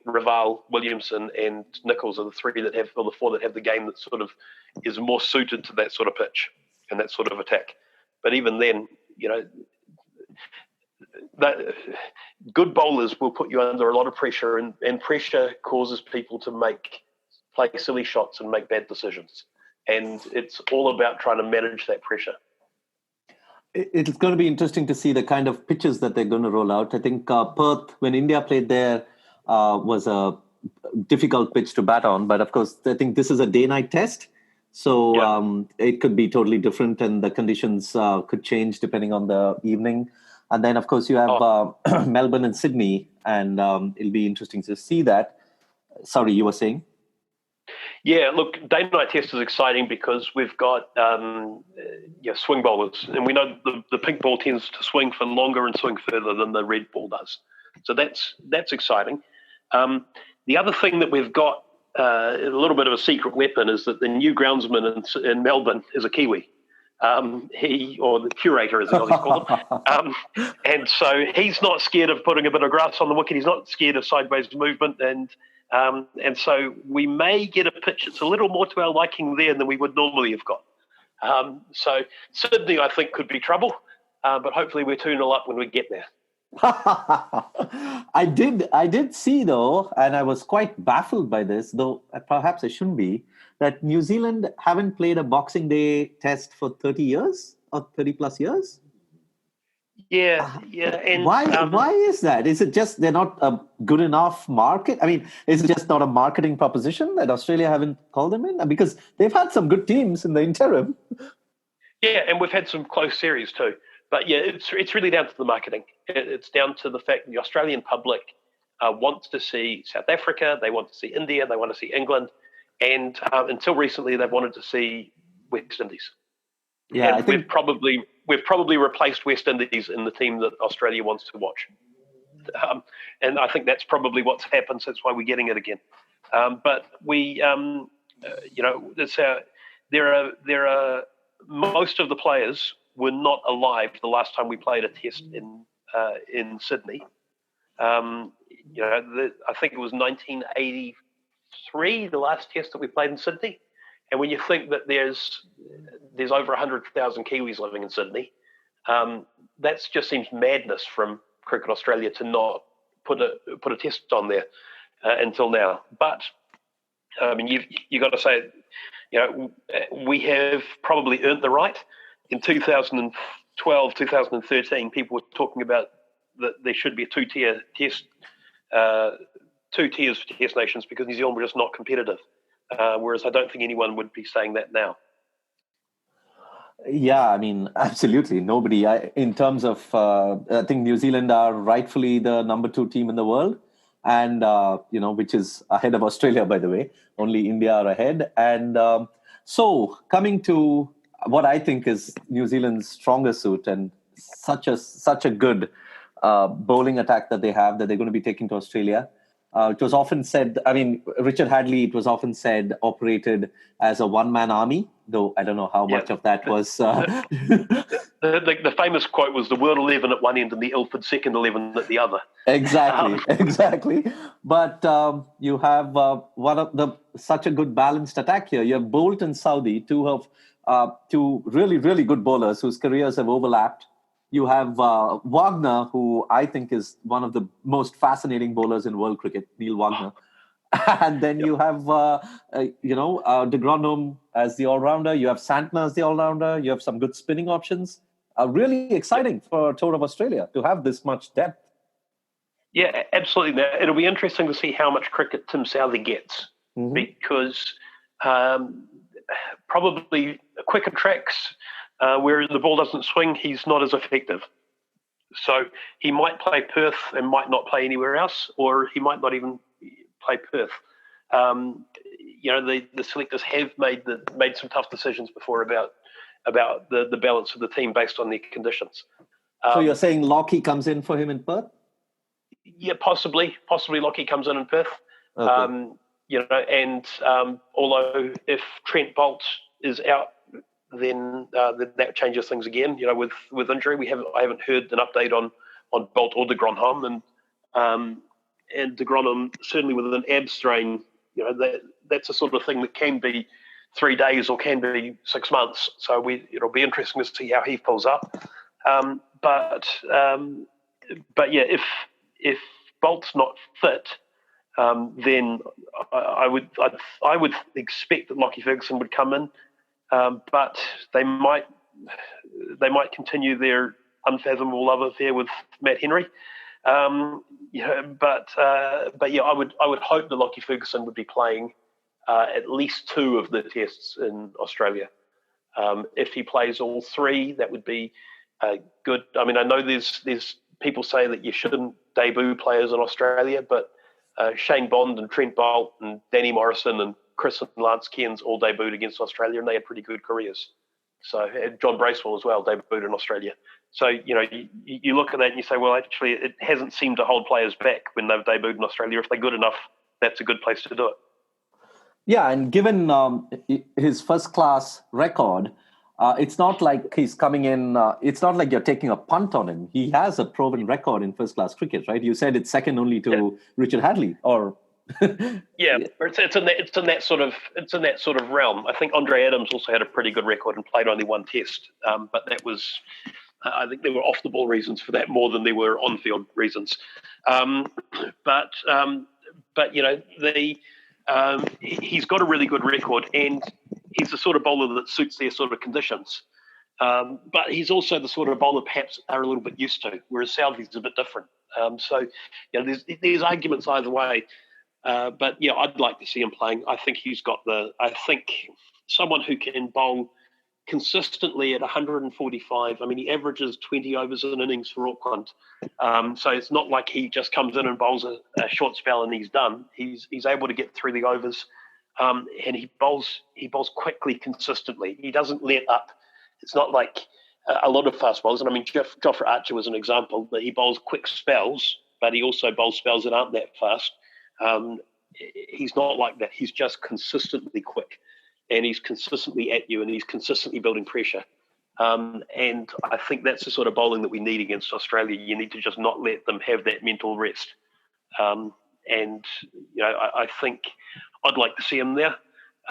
Raval, Williamson, and Nicholls are the four that have the game that sort of is more suited to that sort of pitch and that sort of attack. But even then, that good bowlers will put you under a lot of pressure, and pressure causes people to play silly shots and make bad decisions. And it's all about trying to manage that pressure. It's going to be interesting to see the kind of pitches that they're going to roll out. I think Perth, when India played there, was a difficult pitch to bat on. But of course, I think this is a day-night test. So it could be totally different, and the conditions could change depending on the evening. And then, of course, you have Melbourne and Sydney, and it'll be interesting to see that. Sorry, you were saying? Yeah, look, day-night test is exciting because we've got swing bowlers, and we know the pink ball tends to swing for longer and swing further than the red ball does. So that's exciting. The other thing that we've got, a little bit of a secret weapon, is that the new groundsman in Melbourne is a Kiwi. Or the curator, as the Aussies call him. And so he's not scared of putting a bit of grass on the wicket. He's not scared of sideways movement. And so we may get a pitch that's a little more to our liking there than we would normally have got. So Sydney, I think, could be trouble. But hopefully we're 2-0 up when we get there. I did see, though, and I was quite baffled by this, though perhaps I shouldn't be, that New Zealand haven't played a Boxing Day test for 30 years or 30 plus years. Yeah. And why is that? Is it just they're not a good enough market? I mean, is it just not a marketing proposition that Australia haven't called them in? Because they've had some good teams in the interim. Yeah, and we've had some close series too. But yeah, it's really down to the marketing. It's down to the fact that the Australian public wants to see South Africa, they want to see India, they want to see England, and until recently they've wanted to see West Indies. Yeah, and I think we've probably replaced West Indies in the team that Australia wants to watch. And I think that's probably what's happened. So that's why we're getting it again. But we, there are most of the players were not alive the last time we played a test in in Sydney. I think it was 1983, the last test that we played in Sydney. And when you think that there's over 100,000 Kiwis living in Sydney, that just seems madness from Cricket Australia to not put a test on there until now. But I mean, you got to say, we have probably earned the right. In 2012, 2013, people were talking about that there should be a two-tier test, 2 tiers for Test nations because New Zealand were just not competitive. Whereas I don't think anyone would be saying that now. Yeah, I mean, absolutely. Nobody. In terms of, I think New Zealand are rightfully the number 2 team in the world, and which is ahead of Australia, by the way. Only India are ahead. And so, coming to what I think is New Zealand's stronger suit, and such a good bowling attack that they have, that they're going to be taking to Australia. It was often said, I mean, Richard Hadlee, it was often said, operated as a one-man army, though I don't know how much of that was... The famous quote was the World 11 at one end and the Ilford second 11 at the other. Exactly. But you have such a good balanced attack here. You have Bolt and Southee, two really, really good bowlers whose careers have overlapped. You have Wagner, who I think is one of the most fascinating bowlers in world cricket, Neil Wagner. And then you have, de Grandhommme as the all-rounder. You have Santner as the all-rounder. You have some good spinning options. Really exciting for a tour of Australia to have this much depth. Yeah, absolutely. Now, it'll be interesting to see how much cricket Tim Southee gets because probably quicker tracks where the ball doesn't swing, he's not as effective. So he might play Perth and might not play anywhere else, or he might not even play Perth. The selectors have made some tough decisions before about the balance of the team based on their conditions. So you're saying Lockie comes in for him in Perth? Yeah, possibly Lockie comes in Perth. Okay. Although if Trent Boult is out, then that changes things again. With injury, I haven't heard an update on Boult or de Grandhommme, and de Grandhommme certainly with an ab strain. That's a sort of thing that can be 3 days or can be 6 months. So it'll be interesting to see how he pulls up. But yeah, if Bolt's not fit, then I would expect that Lockie Ferguson would come in. But they might continue their unfathomable love affair with Matt Henry. But yeah, I would hope that Lockie Ferguson would be playing at least 2 of the tests in Australia. If he plays all 3, that would be good. I mean, I know there's people say that you shouldn't debut players in Australia, but Shane Bond and Trent Boult and Danny Morrison and Chris and Lance Cairns all debuted against Australia, and they had pretty good careers. So John Bracewell as well debuted in Australia. So you look at that and you say, well, actually, it hasn't seemed to hold players back when they've debuted in Australia. If they're good enough, that's a good place to do it. Yeah, and given his first-class record, it's not like he's coming in. It's not like you're taking a punt on him. He has a proven record in first-class cricket, right? You said it's second only to Richard Hadlee, or yeah, it's in that sort of realm. I think Andre Adams also had a pretty good record and played only 1 test, but that was, I think there were off the ball reasons for that more than there were on field reasons. He's got a really good record, and he's the sort of bowler that suits their sort of conditions. But he's also the sort of bowler perhaps are a little bit used to, whereas Southee's a bit different. There's arguments either way. But yeah, I'd like to see him playing. I think someone who can bowl consistently at 145. I mean, he averages 20 overs in innings for Auckland. So it's not like he just comes in and bowls a short spell and he's done. He's able to get through the overs, and he bowls quickly, consistently. He doesn't let up. It's not like a lot of fast bowlers. And I mean, Jofra Archer was an example that he bowls quick spells, but he also bowls spells that aren't that fast. He's not like that. He's just consistently quick, and he's consistently at you, and he's consistently building pressure. And I think that's the sort of bowling that we need against Australia. You need to just not let them have that mental rest. And I think I'd like to see him there.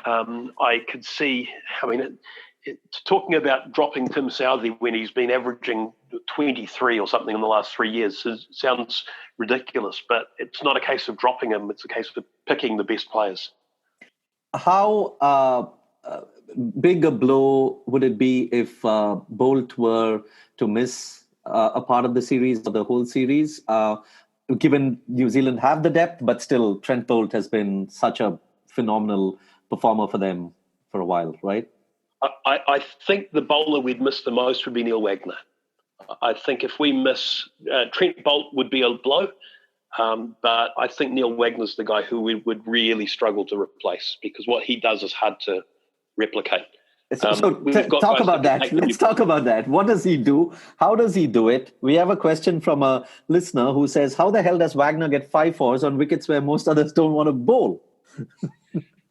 I could see, talking about dropping Tim Southey when he's been averaging 23 or something in the last 3 years sounds ridiculous, but it's not a case of dropping him. It's a case of picking the best players. How big a blow would it be if Bolt were to miss a part of the series or the whole series? Given New Zealand have the depth, but still Trent Bolt has been such a phenomenal performer for them for a while, right? I think the bowler we'd miss the most would be Neil Wagner. I think if we miss Trent Bolt would be a blow, but I think Neil Wagner's the guy who we would really struggle to replace because what he does is hard to replicate. Talk about that. Let's talk about that. What does he do? How does he do it? We have a question from a listener who says, how the hell does Wagner get 5 fours on wickets where most others don't want to bowl?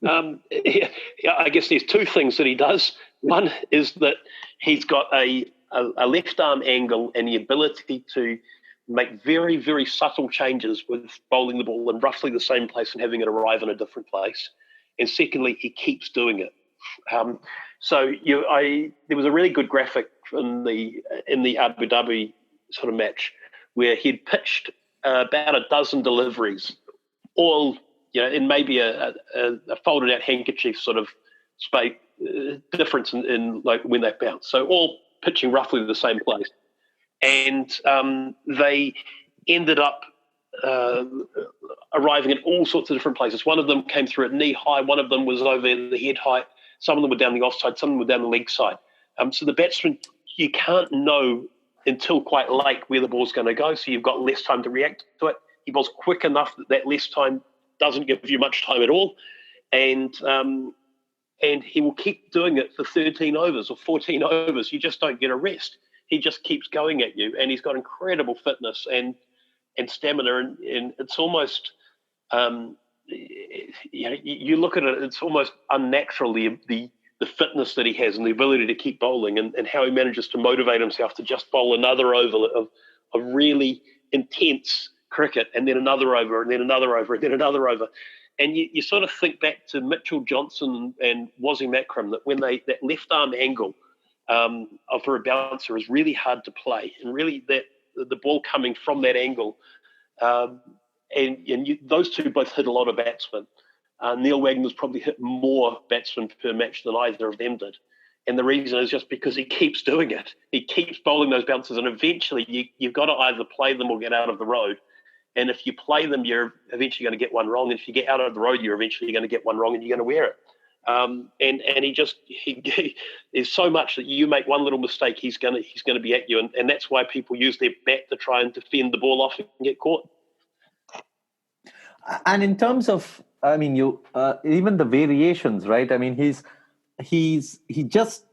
I guess there's 2 things that he does. One is that he's got a left arm angle and the ability to make very, very subtle changes with bowling the ball in roughly the same place and having it arrive in a different place. And secondly, he keeps doing it. There was a really good graphic in the Abu Dhabi sort of match where he'd pitched about a dozen deliveries, all in maybe a folded out handkerchief sort of space difference in like when they bounce. So all pitching roughly the same place, and they ended up arriving at all sorts of different places. One of them came through at knee high. One of them was over the head height. Some of them were down the offside. Some of them were down the leg side. So the batsman, you can't know until quite late where the ball's going to go. So you've got less time to react to it. He bowls quick enough that less time doesn't give you much time at all. And he will keep doing it for 13 overs or 14 overs. You just don't get a rest. He just keeps going at you. And he's got incredible fitness and stamina. And it's almost... you look at it, it's almost unnatural, the fitness that he has and the ability to keep bowling and how he manages to motivate himself to just bowl another over of really intense cricket and then another over and then another over and then another over. And you sort of think back to Mitchell Johnson and Wasim Akram, that when that left arm angle for a bouncer is really hard to play, and really that the ball coming from that angle, those two both hit a lot of batsmen. Neil Wagner's probably hit more batsmen per match than either of them did. And the reason is just because he keeps doing it. He keeps bowling those bouncers, and eventually you've got to either play them or get out of the road. And if you play them, you're eventually going to get one wrong. And if you get out of the road, you're eventually going to get one wrong and you're going to wear it. And there's so much that you make one little mistake, he's going to be at you. And that's why people use their bat to try and defend the ball off and get caught. And in terms of, even the variations, right? I mean, he just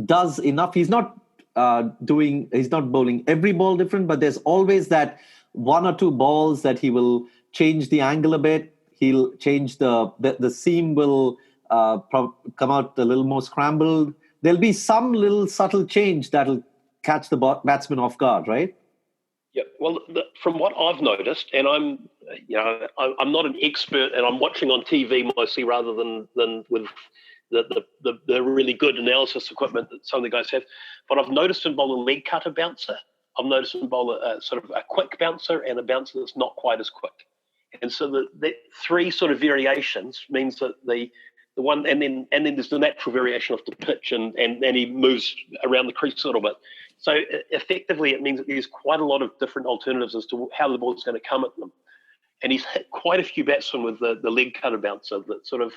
does enough. He's not bowling every ball different, but there's always that 1 or 2 balls that he will change the angle a bit. He'll change the seam will come out a little more scrambled. There'll be some little subtle change that'll catch the batsman off guard, right? Yeah, well, from what I've noticed, and I'm not an expert, and I'm watching on TV mostly rather than with the really good analysis equipment that some of the guys have. But I've noticed in bowling leg cutter bouncer, I've noticed in bowler sort of a quick bouncer and a bouncer that's not quite as quick. And so the 3 sort of variations means that the one, and then there's the natural variation of the pitch, and he moves around the crease a little bit. So effectively, it means that there's quite a lot of different alternatives as to how the ball's going to come at them. And he's hit quite a few batsmen with the leg cutter bouncer that sort of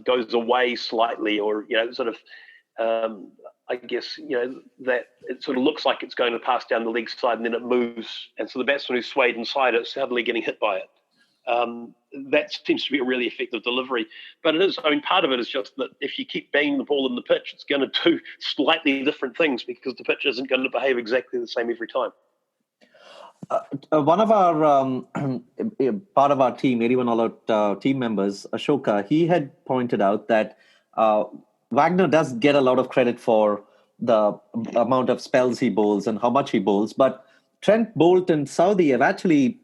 goes away slightly, or I guess that it sort of looks like it's going to pass down the leg side and then it moves, and so the batsman who's swayed inside it is suddenly getting hit by it. That seems to be a really effective delivery. But it is, part of it is just that if you keep banging the ball in the pitch, it's going to do slightly different things because the pitch isn't going to behave exactly the same every time. One of our part of our team, 81 all-out team members, Ashoka, he had pointed out that Wagner does get a lot of credit for the amount of spells he bowls and how much he bowls. But Trent Boult and Southee have actually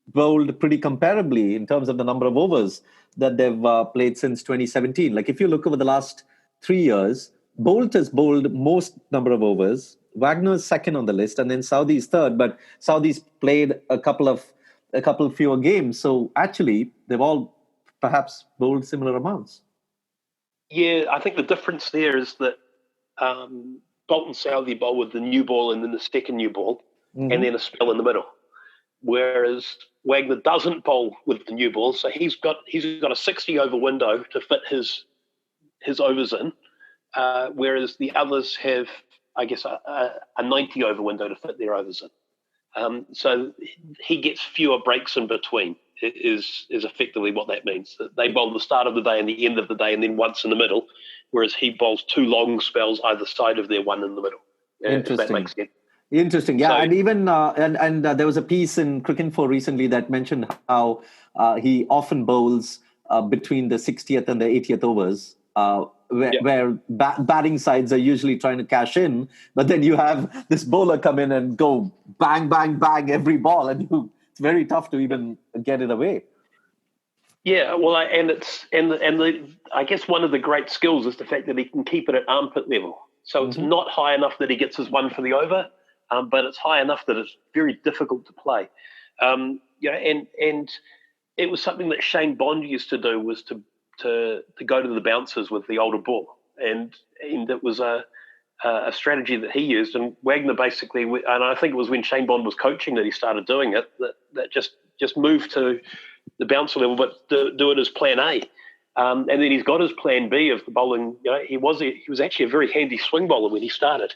bowled pretty comparably in terms of the number of overs that they've played since 2017. Like if you look over the last 3 years, Boult has bowled most number of overs. Wagner's second on the list, and then Southee's third. But Southee's played a couple fewer games. So actually, they've all perhaps bowled similar amounts. Yeah, I think the difference there is that Boult and Southee bowl with the new ball and then the second new ball, and then a spell in the middle. Whereas Wagner doesn't bowl with the new ball, so he's got a 60 over window to fit his overs in, whereas the others have, I guess, a 90 over window to fit their overs in. So he gets fewer breaks in between. Is effectively what that means. That they bowl the start of the day and the end of the day, and then once in the middle, whereas he bowls 2 long spells either side of their one in the middle. Interesting. If that makes sense. Interesting, yeah, So, and even there was a piece in Cricinfo recently that mentioned how he often bowls between the 60th and the 80th overs, where batting sides are usually trying to cash in, but then you have this bowler come in and go bang, bang, bang every ball, and it's very tough to even get it away. Yeah, well, I guess one of the great skills is the fact that he can keep it at armpit level. So it's not high enough that he gets his one for the over, but it's high enough that it's very difficult to play. And it was something that Shane Bond used to do, was to go to the bouncers with the older ball, and it was a strategy that he used. And Wagner basically, and I think it was when Shane Bond was coaching that he started doing it, that just moved to the bouncer level, but do it as plan A. And then he's got his plan B of the bowling. He was actually a very handy swing bowler when he started.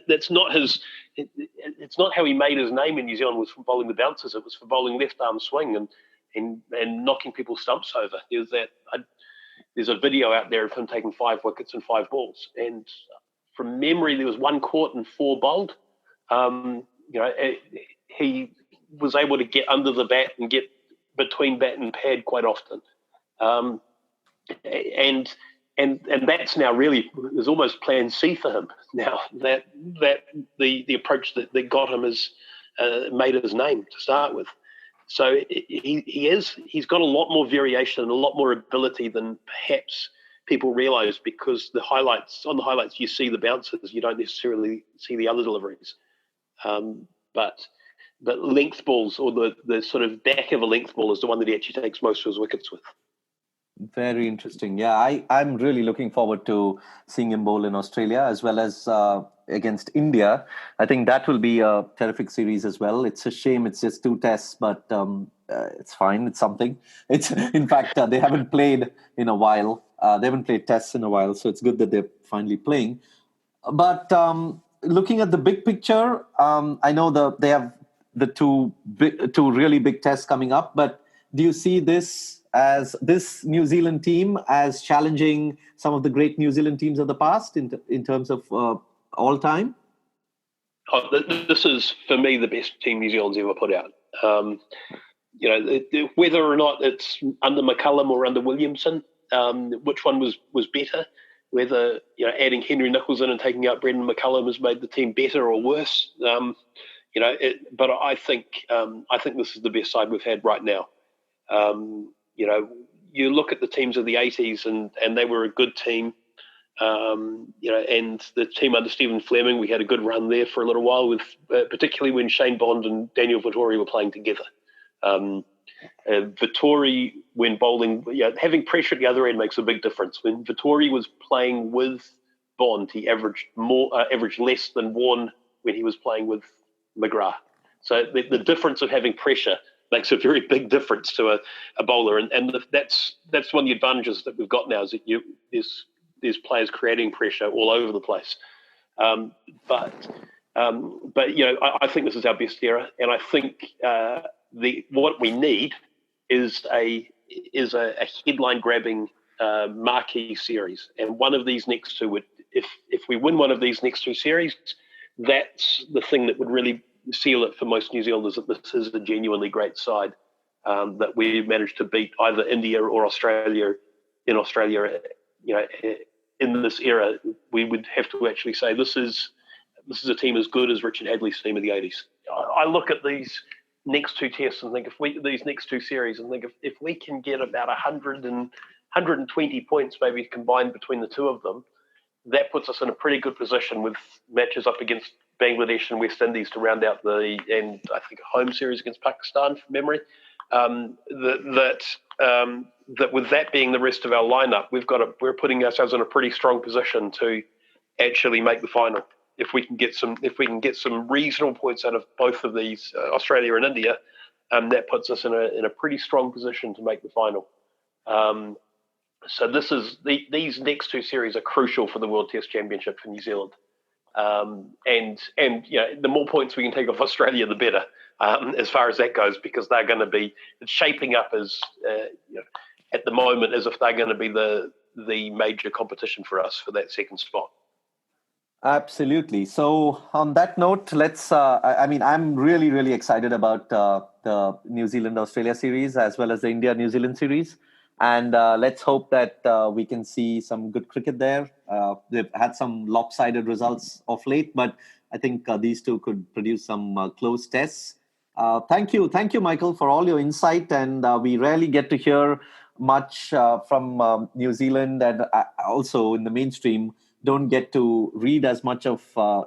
That's not his. It's not how he made his name in New Zealand, was from bowling the bouncers. It was for bowling left arm swing and knocking people's stumps over. There's a video out there of him taking 5 wickets and 5 balls. And from memory, there was 1 caught and 4 bowled. He was able to get under the bat and get between bat and pad quite often. And that's now really is almost plan C for him now, that the approach that got him is made his name to start with. So he's got a lot more variation and a lot more ability than perhaps people realise, because on the highlights you see the bouncers, you don't necessarily see the other deliveries. But length balls, or the sort of back of a length ball, is the one that he actually takes most of his wickets with. Very interesting. Yeah, I'm really looking forward to seeing him bowl in Australia as well as against India. I think that will be a terrific series as well. It's a shame it's just 2 tests, but it's fine. It's something. In fact, they haven't played in a while. They haven't played tests in a while, so it's good that they're finally playing. But looking at the big picture, I know they have the two really big tests coming up, but do you see this New Zealand team as challenging some of the great New Zealand teams of the past in terms of all time? This is, for me, the best team New Zealand's ever put out. Whether or not it's under McCullum or under Williamson, which one was better? Whether adding Henry Nicholls in and taking out Brendan McCullum has made the team better or worse. But I think this is the best side we've had right now. You look at the teams of the 80s and they were a good team. And the team under Stephen Fleming, we had a good run there for a little while, with particularly when Shane Bond and Daniel Vettori were playing together. Vettori, when bowling, having pressure at the other end makes a big difference. When Vettori was playing with Bond, he averaged less than Warne when he was playing with McGrath. So the difference of having pressure makes a very big difference to a bowler, and that's one of the advantages that we've got now, is that there's players creating pressure all over the place. But I think this is our best era, and I think what we need is a headline grabbing marquee series, and one of these next two would, if we win one of these next 2 series, that's the thing that would really seal it for most New Zealanders, that this is a genuinely great side, that we managed to beat either India or Australia in Australia, in this era, we would have to actually say this is a team as good as Richard Hadley's team of the 80s. I look at these next two tests and think these next two series and think if we can get about 100 and 120 points maybe combined between the two of them, that puts us in a pretty good position with matches up against Bangladesh and West Indies to round out a home series against Pakistan from memory. That with that being the rest of our lineup, we're putting ourselves in a pretty strong position to actually make the final. If we can get some reasonable points out of both of these, Australia and India, that puts us in a pretty strong position to make the final. So these next two series are crucial for the World Test Championship for New Zealand. And the more points we can take off Australia, the better, as far as that goes, because they're going to be shaping up as at the moment as if they're going to be the major competition for us for that second spot. Absolutely. So on that note, let's. I'm really, really excited about the New Zealand-Australia series as well as the India-New Zealand series. And let's hope that we can see some good cricket there. They've had some lopsided results of late, but I think these two could produce some close tests. Thank you, Michael, for all your insight. And we rarely get to hear much from New Zealand, and also in the mainstream don't get to read as much of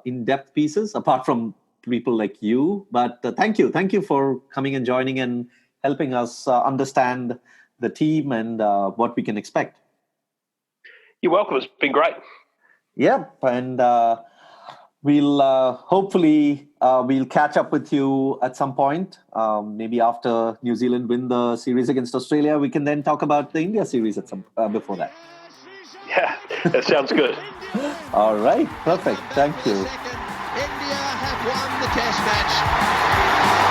in-depth pieces, apart from people like you. But thank you for coming and joining and helping us understand the team and what we can expect. You're welcome. It's been great. Yep, and we'll hopefully we'll catch up with you at some point. Maybe after New Zealand win the series against Australia, we can then talk about the India series at some before that. Yeah, that sounds good. All right, perfect. Thank you. India have won the Test match.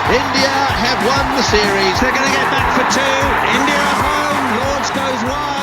India have won the series. They're going to get back for two. India home. Lords goes wide.